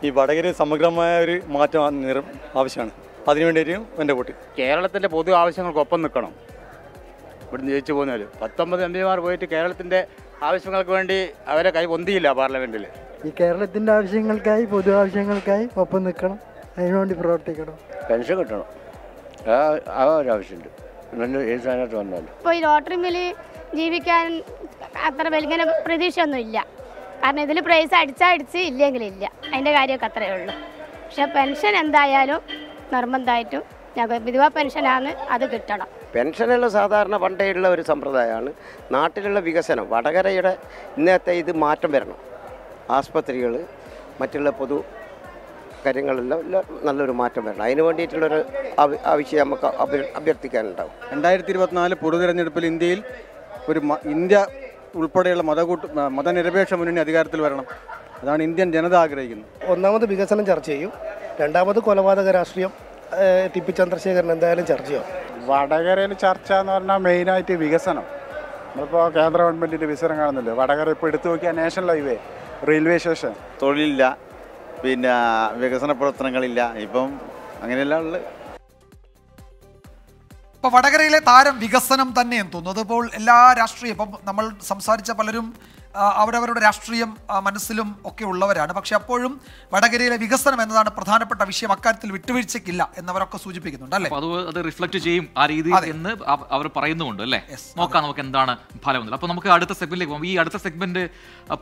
ഈ വടകര സമഗ്രമായ ഒരു മാറ്റം ആവശ്യമാണ്. അതിനുവേണ്ടിയിട്ടും എൻ്റെ വോട്ട്. കേരളത്തിൻ്റെ പൊതു ആവശ്യങ്ങൾക്കൊപ്പം നിൽക്കണം. ഇവിടുന്ന് ജയിച്ചു പോകുന്നവർ 19 എംപിമാർ പോയിട്ട് കേരളത്തിൻ്റെ ആവശ്യങ്ങൾക്ക് വേണ്ടി അവരെ കൈ പൊന്തിയില്ല പാർലമെൻറ്റിൽ. ഈ കേരളത്തിൻ്റെ ആവശ്യങ്ങൾക്കായി, പൊതു ആവശ്യങ്ങൾക്കായി ഒപ്പം നിൽക്കണം, അതിനുവേണ്ടി പ്രവർത്തിക്കണം. പെൻഷൻ കിട്ടണം, ആ ഒരാവശ്യമുണ്ട്. നല്ല ഏത് സ്ഥാനത്ത് വന്നാലും ഇപ്പോൾ ഈ ലോട്ടറി മേൽ ജീവിക്കാൻ അത്ര വലിയ പ്രതീക്ഷയൊന്നുമില്ല. കാരണം ഇതിൽ പ്രൈസ് അടിച്ച് ഇല്ലെങ്കിലില്ല, അതിൻ്റെ കാര്യമൊക്കെ അത്രയേ ഉള്ളൂ. പക്ഷെ പെൻഷൻ എന്തായാലും നിർബന്ധമായിട്ടും ഞങ്ങൾ വിധവാ പെൻഷനാണ്, അത് കിട്ടണം. പെൻഷനുള്ള സാധാരണ പണ്ടേയുള്ള ഒരു സമ്പ്രദായമാണ്. നാട്ടിലുള്ള വികസനം വടകരയുടെ ഇന്നത്തെ ഇത് മാറ്റം വരണം. ആസ്പത്രികൾ, മറ്റുള്ള പൊതു കാര്യങ്ങളെല്ലാം നല്ലൊരു മാറ്റം വരണം. അതിന് വേണ്ടിയിട്ടുള്ളൊരു ആവശ്യം നമുക്ക് അഭ്യർത്ഥിക്കാനുണ്ടാവും. 2024 പൊതു തെരഞ്ഞെടുപ്പിൽ ഇന്ത്യയിൽ ഇന്ത്യ ഉൾപ്പെടെയുള്ള മതനിരപേക്ഷ മുന്നണി അധികാരത്തിൽ വരണം. അതാണ് ഇന്ത്യൻ ജനത ആഗ്രഹിക്കുന്നത്. ഒന്നാമത് വികസനം ചർച്ച ചെയ്യും, രണ്ടാമത് കൊലപാതക രാഷ്ട്രീയം ടി.പി. ചന്ദ്രശേഖരൻ എന്തായാലും ചർച്ച ചെയ്യും. വടകരയിൽ ചർച്ച എന്ന് പറഞ്ഞാൽ മെയിനായിട്ട് വികസനം. നമ്മളിപ്പോൾ കേന്ദ്ര ഗവൺമെൻറ്റിൻ്റെ വികസനം കാണുന്നില്ല. വടകര ഇപ്പോൾ എടുത്തു നോക്കിയാൽ നാഷണൽ ഹൈവേ, റെയിൽവേ സ്റ്റേഷൻ, തൊഴിലില്ല, പിന്നെ വികസന പ്രവർത്തനങ്ങളില്ല, ഇപ്പം അങ്ങനെയല്ല ഉള്ളത്. ഇപ്പോൾ വടകരയിലെ താരം വികസനം തന്നെയെന്ന് തോന്നുന്നു. അതിപ്പോൾ എല്ലാ രാഷ്ട്രീയം, ഇപ്പം നമ്മൾ സംസാരിച്ച പലരും അവരവരുടെ രാഷ്ട്രീയം മനസ്സിലും ഒക്കെ ഉള്ളവരാണ്. പക്ഷെ അപ്പോഴും വടകരയിലെ വികസനം എന്നതാണ് പ്രധാനപ്പെട്ട വിഷയം. അക്കാര്യത്തിൽ വിട്ടുവീഴ്ചയ്ക്കില്ല എന്നവരൊക്കെ സൂചിപ്പിക്കുന്നുണ്ട് അല്ലേ? അത് റിഫ്ലക്ട് ചെയ്യും ആ രീതിയിൽ എന്ന് അവർ പറയുന്നുണ്ട് അല്ലേ? നോക്കാം നമുക്ക് എന്താണ് ഫലം. അപ്പോൾ നമുക്ക് അടുത്ത സെഗ്മെന്റിലേക്ക് പോകും. ഈ അടുത്ത സെഗ്മെന്റ്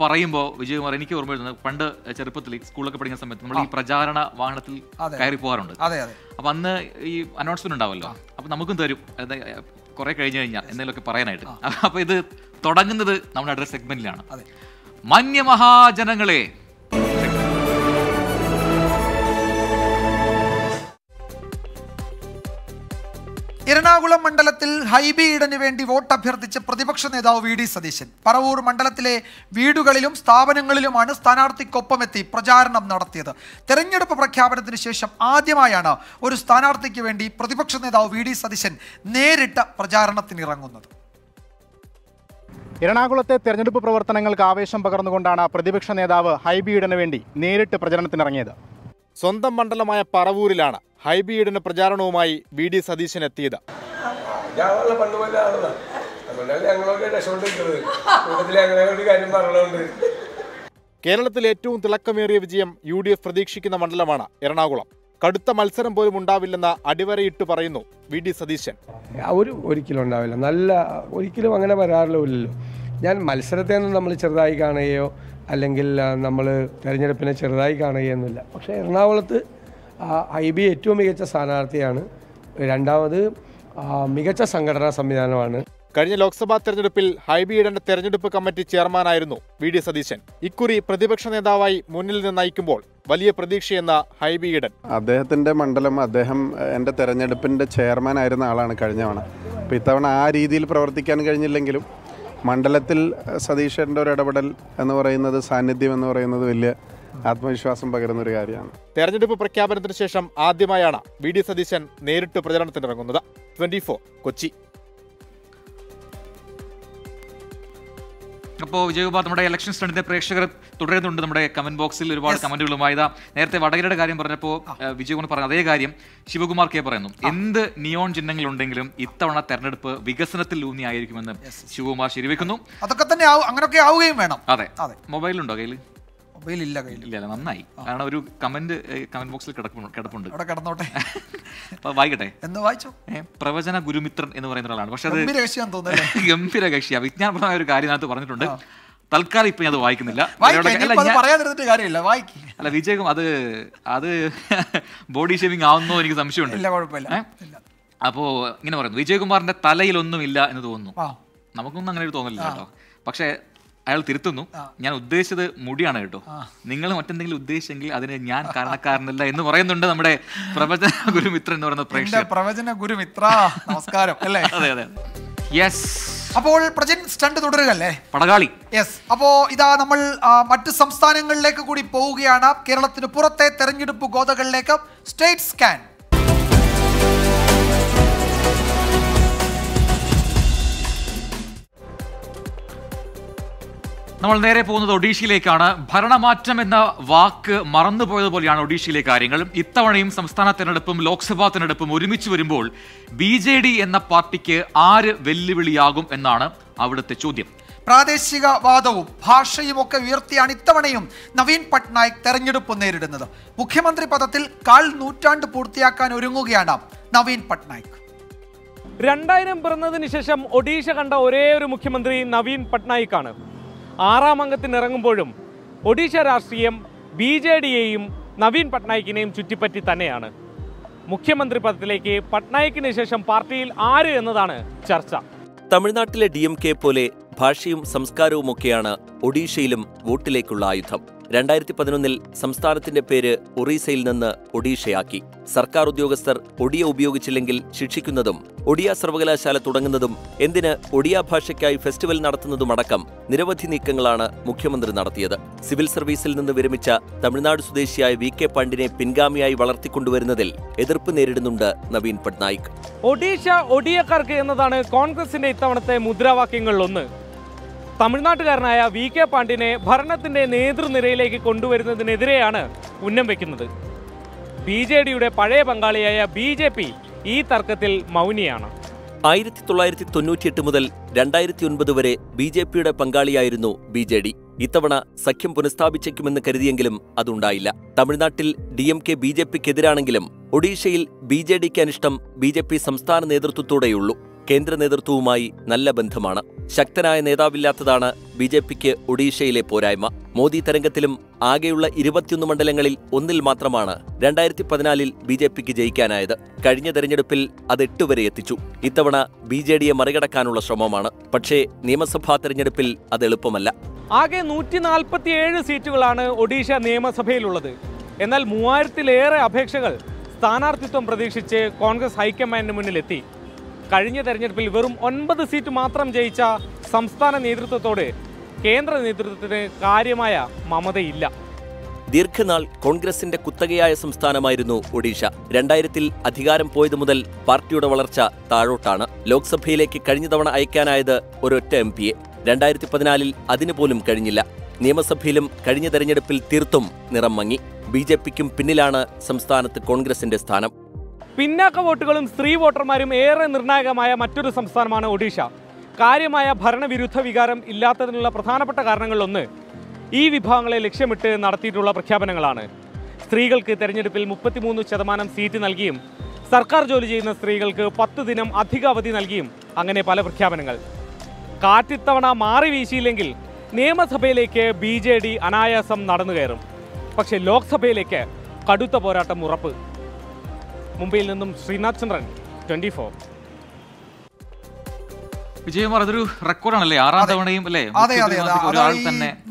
പറയുമ്പോൾ വിജയകുമാർ, എനിക്ക് ഓർമ്മ വരുന്നത് പണ്ട് ചെറുപ്പത്തിൽ സ്കൂളൊക്കെ പഠിക്കുന്ന സമയത്ത് നമ്മൾ ഈ പ്രചാരണ വാഹനത്തിൽ കയറി പോകാറുണ്ട്. അപ്പൊ അന്ന് ഈ അനൗൺസ്മെന്റ് ഉണ്ടാവല്ലോ, അപ്പൊ നമുക്കും തരും കുറെ കഴിഞ്ഞു കഴിഞ്ഞാൽ എന്തെങ്കിലുമൊക്കെ പറയാനായിട്ട്. അപ്പൊ ഇത് തുടങ്ങുന്നത് നമ്മുടെ അടുത്ത സെഗ്മെന്റിലാണ്. മാന്യമഹാജനങ്ങളെ, എറണാകുളം മണ്ഡലത്തിൽ ഹൈബി ഈഡന് വേണ്ടി വോട്ട് അഭ്യർത്ഥിച്ച് പ്രതിപക്ഷ നേതാവ് വി ഡി സതീശൻ പറവൂർ മണ്ഡലത്തിലെ വീടുകളിലും സ്ഥാപനങ്ങളിലുമാണ് സ്ഥാനാർത്ഥിക്കൊപ്പമെത്തി പ്രചാരണം നടത്തിയത്. തെരഞ്ഞെടുപ്പ് പ്രഖ്യാപനത്തിന് ശേഷം ആദ്യമായാണ് ഒരു സ്ഥാനാർത്ഥിക്ക് വേണ്ടി പ്രതിപക്ഷ നേതാവ് വി ഡി സതീശൻ നേരിട്ട് പ്രചാരണത്തിനിറങ്ങുന്നത്. എറണാകുളത്തെ തെരഞ്ഞെടുപ്പ് പ്രവർത്തനങ്ങൾക്ക് ആവേശം പകർന്നുകൊണ്ടാണ് പ്രതിപക്ഷ നേതാവ് ഹൈബി ഈഡന് വേണ്ടി നേരിട്ട് പ്രചരണത്തിനിറങ്ങിയത്. സ്വന്തം മണ്ഡലമായ പറവൂരിലാണ് ഹൈബി ഈഡന് പ്രചാരണവുമായി വി ഡി സതീശൻ എത്തിയത്. കേരളത്തിൽ ഏറ്റവും തിളക്കമേറിയ വിജയം UDF പ്രതീക്ഷിക്കുന്ന മണ്ഡലമാണ് എറണാകുളം. കടുത്ത മത്സരം പോലും ഉണ്ടാവില്ലെന്ന അടിവരയിട്ട് പറയുന്നു വി ഡി സതീശൻ. ഒരിക്കലും ഉണ്ടാവില്ല, ഒരിക്കലും അങ്ങനെ വരാറില്ലല്ലോ. ഞാൻ മത്സരത്തെ ഒന്നും നമ്മൾ ചെറുതായി കാണുകയോ അല്ലെങ്കിൽ നമ്മൾ തെരഞ്ഞെടുപ്പിനെ ചെറുതായി കാണുകയൊന്നുമില്ല. പക്ഷേ എറണാകുളത്ത് ഹൈബി ഏറ്റവും മികച്ച സ്ഥാനാർത്ഥിയാണ്. രണ്ടാമത് മികച്ച സംഘടനാ സംവിധാനമാണ്. കഴിഞ്ഞ ലോക്സഭാ തെരഞ്ഞെടുപ്പിൽ ഹൈബി ഈഡന്റെ തെരഞ്ഞെടുപ്പ് കമ്മിറ്റി ചെയർമാനായിരുന്നു വി ഡി സതീശൻ. ഇക്കുറി പ്രതിപക്ഷ നേതാവായി മുന്നിൽ നിന്ന് നയിക്കുമ്പോൾ വലിയ പ്രതീക്ഷയെന്ന ഹൈബി ഈഡൻ. അദ്ദേഹത്തിൻ്റെ മണ്ഡലം, അദ്ദേഹം എൻ്റെ തെരഞ്ഞെടുപ്പിൻ്റെ ചെയർമാൻ ആയിരുന്ന ആളാണ് കഴിഞ്ഞ തവണ. അപ്പോൾ ഇത്തവണ ആ രീതിയിൽ പ്രവർത്തിക്കാൻ കഴിഞ്ഞില്ലെങ്കിലും മണ്ഡലത്തിൽ സതീശൻ്റെ ഒരു ഇടപെടൽ എന്ന് പറയുന്നത്, സാന്നിധ്യം എന്ന് പറയുന്നത് വലിയ ആത്മവിശ്വാസം പകരുന്നൊരു കാര്യമാണ്. തെരഞ്ഞെടുപ്പ് പ്രഖ്യാപനത്തിന് ശേഷം ആദ്യമായാണ് വി ഡി സതീശൻ നേരിട്ട് പ്രചരണത്തിനിറങ്ങുന്നത്. 24 കൊച്ചി. അപ്പോൾ വിജയകുമാർ, നമ്മുടെ ഇലക്ഷൻ സ്റ്റണ്ടിന്റെ പ്രേക്ഷകർ തുടരുന്നുണ്ട് നമ്മുടെ കമന്റ് ബോക്സിൽ ഒരുപാട് കമന്റുകളുമായി. നേരത്തെ വടകരയുടെ കാര്യം പറഞ്ഞപ്പോൾ വിജയകുമാർ പറഞ്ഞ അതേ കാര്യം ശിവകുമാർ കെ പറയുന്നു. എന്ത് നിയോൺ ചിഹ്നങ്ങളുണ്ടെങ്കിലും ഇത്തവണ തെരഞ്ഞെടുപ്പ് വികസനത്തിൽ ഊന്നിയായിരിക്കുമെന്ന് ശിവകുമാർ ശരിവെക്കുന്നു. അതൊക്കെ തന്നെ അങ്ങനെയൊക്കെ ആവുകയും വേണം. അതെ, മൊബൈലുണ്ടോ കയ്യിൽ? ഇല്ല, നന്നായി. കാരണം ഒരു കമന്റ് ബോക്സിൽ കിടപ്പുണ്ട്. കിടന്നോട്ടെ, വായിക്കട്ടെ. എന്ന് വായിച്ചു. പ്രവചന ഗുരുമിത്രൻ എന്ന് പറയുന്ന ഒരാളാണ്. പക്ഷെ അത് ഗംഭീര കക്ഷിയാണ്. വിജ്ഞാനപരമായ ഒരു കാര്യം അതിനകത്ത് പറഞ്ഞിട്ടുണ്ട്. തൽക്കാലം ഇപ്പൊ ഞാൻ അത് വായിക്കുന്നില്ല. അല്ല വിജയകും, അത് ബോഡി ഷേവിംഗ് ആവുന്നോ എനിക്ക് സംശയമുണ്ട്. അപ്പോ ഇങ്ങനെ പറയുന്നു, വിജയകുമാറിന്റെ തലയിലൊന്നുമില്ല എന്ന് തോന്നുന്നു. നമുക്കൊന്നും അങ്ങനെ ഒരു തോന്നില്ല കേട്ടോ. പക്ഷെ അയാൾ തിരുത്തുന്നു, ഞാൻ ഉദ്ദേശിച്ചത് മുടിയാണ് കേട്ടോ, നിങ്ങൾ മറ്റെന്തെങ്കിലും ഉദ്ദേശിച്ചെങ്കിൽ അതിന് ഞാൻ കാരണക്കാരനല്ല എന്ന് പറയുന്നുണ്ട് നമ്മുടെ പ്രവചന ഗുരുമിത്ര എന്ന് പറയുന്ന പ്രേക്ഷകർ. പ്രവചന ഗുരുമിത്ര നമസ്കാരം അല്ലേ? അതെ അതെ. യെസ്. അപ്പോൾ പ്രജൻ സ്റ്റണ്ട് തുടരുകല്ലേ? പടകാളി. യെസ്. അപ്പോൾ ഇതാ നമ്മൾ മറ്റ് സംസ്ഥാനങ്ങളിലേക്ക് കൂടി പോവുകയാണ്. കേരളത്തിന് പുറത്തെ തെരഞ്ഞെടുപ്പ് ഗോതകളിലേക്ക് സ്റ്റേറ്റ് സ്കാൻ. നമ്മൾ നേരെ പോകുന്നത് ഒഡീഷയിലേക്കാണ്. ഭരണമാറ്റം എന്ന വാക്ക് മറന്നുപോയതുപോലെയാണ് ഒഡീഷയിലെ കാര്യങ്ങൾ. ഇത്തവണയും സംസ്ഥാന തെരഞ്ഞെടുപ്പും ലോക്സഭാ തെരഞ്ഞെടുപ്പും ഒരുമിച്ച് വരുമ്പോൾ BJD എന്ന പാർട്ടിക്ക് ആര് വെല്ലുവിളിയാകും എന്നാണ് അവിടുത്തെ ചോദ്യം. പ്രാദേശികവാദവും ഭാഷയും ഒക്കെ ഉയർത്തിയാണ് ഇത്തവണയും നവീൻ പട്നായിക് തെരഞ്ഞെടുപ്പ് നേരിടുന്നത്. മുഖ്യമന്ത്രി പദത്തിൽ 1/4 നൂറ്റാണ്ട് പൂർത്തിയാക്കാൻ ഒരുങ്ങുകയാണ് നവീൻ പട്നായിക്. 2000 പിറന്നതിന് ശേഷം ഒഡീഷ കണ്ട ഒരേ ഒരു മുഖ്യമന്ത്രി നവീൻ പട്നായിക് ആണ്. 6ാം അംഗത്തിന് ഇറങ്ങുമ്പോഴും ഒഡീഷ രാഷ്ട്രീയം BJDയെയും നവീൻ പട്നായിക്കിനെയും ചുറ്റിപ്പറ്റി തന്നെയാണ്. മുഖ്യമന്ത്രി പദത്തിലേക്ക് പട്നായിക്കിന് ശേഷം പാർട്ടിയിൽ ആര് എന്നതാണ് ചർച്ച. തമിഴ്നാട്ടിലെ DMK പോലെ ഭാഷയും സംസ്കാരവുമൊക്കെയാണ് ഒഡീഷയിലും വോട്ടിലേക്കുള്ള ആയുധം. 2011 സംസ്ഥാനത്തിന്റെ പേര് ഒറീസയിൽ നിന്ന് ഒഡീഷയാക്കി. സർക്കാർ ഉദ്യോഗസ്ഥർ ഒഡിയ ഉപയോഗിച്ചില്ലെങ്കിൽ ശിക്ഷിക്കുന്നതും ഒഡിയ സർവകലാശാല തുടങ്ങുന്നതും എന്തിന് ഒഡിയ ഭാഷയ്ക്കായി ഫെസ്റ്റിവൽ നടത്തുന്നതുമടക്കം നിരവധി നീക്കങ്ങളാണ് മുഖ്യമന്ത്രി നടത്തിയത്. സിവിൽ സർവീസിൽ നിന്ന് വിരമിച്ച തമിഴ്നാട് സ്വദേശിയായ VK പാണ്ഡിനെ പിൻഗാമിയായി വളർത്തിക്കൊണ്ടുവരുന്നതിൽ എതിർപ്പ് നേരിടുന്നുണ്ട് നവീൻ പട്നായിക്. ഒഡീഷ ഒഡിയക്കാർക്ക് എന്നതാണ് കോൺഗ്രസിന്റെ ഇത്തവണത്തെ മുദ്രാവാക്യങ്ങളിലൊന്ന്. തമിഴ്നാട്ടുകാരനായ VK പാണ്ഡിനെ ഭരണത്തിന്റെ നേതൃനിരയിലേക്ക് കൊണ്ടുവരുന്നതിനെതിരെയാണ് ഉന്നം വയ്ക്കുന്നത്. BJDയുടെ പഴയ പങ്കാളിയായ BJP ഈ തർക്കത്തിൽ മൗനിയാണ്. 1998 മുതൽ 2009 വരെ BJPയുടെ പങ്കാളിയായിരുന്നു BJD. ഇത്തവണ സഖ്യം പുനഃസ്ഥാപിച്ചേക്കുമെന്ന് കരുതിയെങ്കിലും അതുണ്ടായില്ല. തമിഴ്നാട്ടിൽ DMK BJPക്കെതിരാണെങ്കിലും ഒഡീഷയിൽ BJDക്ക് അനിഷ്ടം BJP സംസ്ഥാന നേതൃത്വത്തോടെയുള്ളൂ. കേന്ദ്ര നേതൃത്വവുമായി നല്ല ബന്ധമാണ്. ശക്തനായ നേതാവില്ലാത്തതാണ് BJPക്ക് ഒഡീഷയിലെ പോരായ്മ. മോദി തരംഗത്തിലും ആകെയുള്ള 21 മണ്ഡലങ്ങളിൽ ഒന്നിൽ മാത്രമാണ് 2014 BJPക്ക് ജയിക്കാനായത്. കഴിഞ്ഞ തെരഞ്ഞെടുപ്പിൽ അത് 8 വരെ എത്തിച്ചു. ഇത്തവണ BJDയെ മറികടക്കാനുള്ള ശ്രമമാണ്. പക്ഷേ നിയമസഭാ തെരഞ്ഞെടുപ്പിൽ അത് എളുപ്പമല്ല. ആകെ 147 സീറ്റുകളാണ് ഒഡീഷ നിയമസഭയിലുള്ളത്. എന്നാൽ 3000-ലേറെ അപേക്ഷകൾ സ്ഥാനാർത്ഥിത്വം പ്രതീക്ഷിച്ച് കോൺഗ്രസ് ഹൈക്കമാൻഡിന് മുന്നിലെത്തി. കഴിഞ്ഞ തെരഞ്ഞെടുപ്പിൽ വെറും 9 സീറ്റ് മാത്രം ജയിച്ച സംസ്ഥാന നേതൃത്വത്തോട് കേന്ദ്ര നേതൃത്വത്തിന് കാര്യമായ മമതയില്ല. ദീർഘനാൾ കോൺഗ്രസിന്റെ കുത്തകയായ സംസ്ഥാനമായിരുന്നു ഒഡീഷ. 2000-ൽ അധികാരം പോയതു മുതൽ പാർട്ടിയുടെ വളർച്ച താഴോട്ടാണ്. ലോക്സഭയിലേക്ക് കഴിഞ്ഞ തവണ അയക്കാനായത് ഒരൊറ്റ MP-യെ. 2014-ൽ അതിനുപോലും കഴിഞ്ഞില്ല. നിയമസഭയിലും കഴിഞ്ഞ തെരഞ്ഞെടുപ്പിൽ തീർത്തും നിറം മങ്ങി. BJPക്കും പിന്നിലാണ് സംസ്ഥാനത്ത് കോൺഗ്രസിന്റെ സ്ഥാനം. പിന്നാക്ക വോട്ടുകളും സ്ത്രീ വോട്ടർമാരും ഏറെ നിർണായകമായ മറ്റൊരു സംസ്ഥാനമാണ് ഒഡീഷ. കാര്യമായ ഭരണവിരുദ്ധ വികാരം ഇല്ലാത്തതിനുള്ള പ്രധാനപ്പെട്ട കാരണങ്ങളിലൊന്ന് ഈ വിഭാഗങ്ങളെ ലക്ഷ്യമിട്ട് നടത്തിയിട്ടുള്ള പ്രഖ്യാപനങ്ങളാണ്. സ്ത്രീകൾക്ക് തെരഞ്ഞെടുപ്പിൽ 33% സീറ്റ് നൽകിയും സർക്കാർ ജോലി ചെയ്യുന്ന സ്ത്രീകൾക്ക് 10 ദിനം അധിക അവധി നൽകിയും അങ്ങനെ പല പ്രഖ്യാപനങ്ങൾ. കാറ്റിത്തവണ മാറി വീശിയില്ലെങ്കിൽ നിയമസഭയിലേക്ക് BJD അനായാസം നടന്നു കയറും. പക്ഷേ ലോക്സഭയിലേക്ക് കടുത്ത പോരാട്ടം ഉറപ്പ്. മുംബൈയിൽ നിന്നും ശ്രീനാഥ് ചന്ദ്രൻ, 24. വിജയകുമാർ, അതൊരു റെക്കോർഡാണല്ലേ? 6ാം തവണയും അല്ലേ?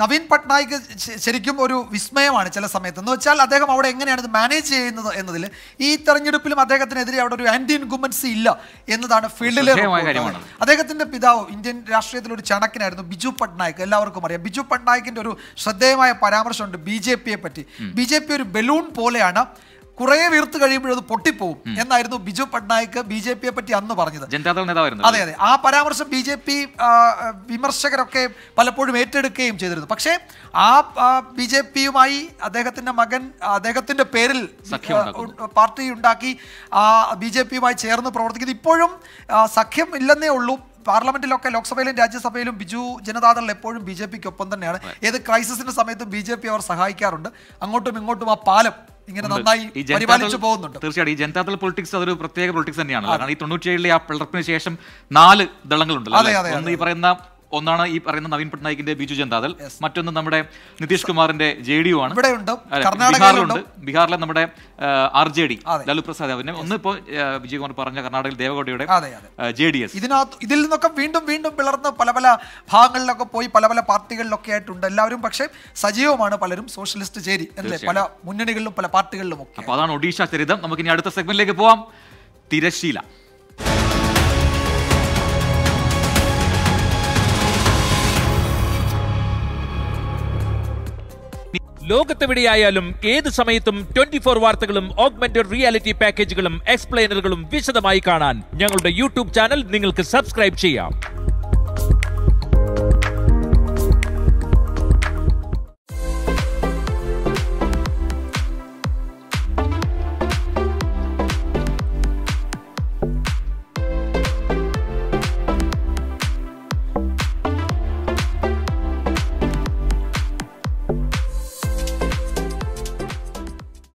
നവീൻ പട്നായിക് ശരിക്കും ഒരു വിസ്മയമാണ് ചില സമയത്ത്. എന്ന് വെച്ചാൽ അദ്ദേഹം അവിടെ എങ്ങനെയാണ് ഇത് മാനേജ് ചെയ്യുന്നത് എന്നതിൽ ഈ തെരഞ്ഞെടുപ്പിലും അദ്ദേഹത്തിനെതിരെ അവിടെ ഒരു ആന്റി ഇൻകുമൻസി ഇല്ല എന്നതാണ് ഫീൽഡിലെ. അദ്ദേഹത്തിന്റെ പിതാവ് ഇന്ത്യൻ രാഷ്ട്രീയത്തിൽ ഒരു ചണക്കിനായിരുന്നു ബിജു പട്നായിക്. എല്ലാവർക്കും അറിയാം. ബിജു പട്നായിക്കിന്റെ ഒരു ശ്രദ്ധേയമായ പരാമർശമുണ്ട് BJPയെ പറ്റി. BJP ഒരു ബലൂൺ പോലെയാണ്, കുറെ വീർത്ത് കഴിയുമ്പോഴത് അത് പൊട്ടിപ്പോവും എന്നായിരുന്നു ബിജു പട്നായിക് BJPയെ പറ്റി അന്ന് പറഞ്ഞത്. അതെ അതെ, ആ പരാമർശം BJP വിമർശകരൊക്കെ പലപ്പോഴും ഏറ്റെടുക്കുകയും ചെയ്തിരുന്നു. പക്ഷേ ആ BJPയുമായി അദ്ദേഹത്തിന്റെ മകൻ അദ്ദേഹത്തിന്റെ പേരിൽ പാർട്ടി ഉണ്ടാക്കി BJPയുമായി ചേർന്ന് പ്രവർത്തിക്കുന്നത്. ഇപ്പോഴും സഖ്യം ഇല്ലെന്നേ ഉള്ളൂ. പാർലമെന്റിലൊക്കെ ലോക്സഭയിലും രാജ്യസഭയിലും ബിജു ജനതാദൾ എപ്പോഴും BJPക്കൊപ്പം തന്നെയാണ്. ഏത് ക്രൈസിസിന്റെ സമയത്തും BJP അവർ സഹായിക്കാറുണ്ട്. അങ്ങോട്ടും ഇങ്ങോട്ടും ആ പാലം ഇങ്ങനെ നന്നായി പരിപാലിച്ചു പോകുന്നുണ്ട്. തീർച്ചയായും ഈ ജനതാദൾ പൊളിറ്റിക്സ് അതൊരു പ്രത്യേക പൊളിറ്റിക്സ് തന്നെയാണ്. കാരണം ഈ 97-ലെ ആ പിളർപ്പിന് ശേഷം 4 ദളങ്ങളുണ്ട്. ഒന്ന് ഈ പറയുന്ന ഒന്നാണ് ഈ പറയുന്ന നവീൻ പട്നായിക്കിന്റെ ബിജു ജനതാദൾ, മറ്റൊന്ന് നമ്മുടെ നിതീഷ് കുമാറിന്റെ JDU ആണ്. ബീഹാറിലുണ്ട്, ബീഹാറിലെ നമ്മുടെ RJD ലാലു പ്രസാദ് യാദവിന്റെ, ഒന്ന് ഇപ്പോൾ വിജയകുമാർ പറഞ്ഞ കർണാടകയിൽ ദേവഗൌഡയുടെ JDS. ഇതിൽ നിന്നൊക്കെ വീണ്ടും വീണ്ടും പിളർന്ന് പല പല ഭാഗങ്ങളിലൊക്കെ പോയി പല പല പാർട്ടികളിലൊക്കെ ആയിട്ടുണ്ട് എല്ലാവരും. പക്ഷേ സജീവമാണ് പലരും, സോഷ്യലിസ്റ്റ് ചേരി അല്ലേ, പല മുന്നണികളിലും പല പാർട്ടികളിലും ഒക്കെ. അപ്പോൾ അതാണ് ഒഡീഷ ചരിതം. നമുക്കിനി അടുത്ത സെഗ്മെന്റിലേക്ക് പോവാം. തിരശീല. ലോകത്തെവിടെയായാലും ഏത് സമയത്തും 24 വാർത്തകളും ഓഗ്മെന്റഡ് റിയാലിറ്റി പാക്കേജുകളും എക്സ്പ്ലെയിനറുകളും വിശദമായി കാണാൻ ഞങ്ങളുടെ യൂട്യൂബ് ചാനൽ നിങ്ങൾക്ക് സബ്സ്ക്രൈബ് ചെയ്യാം.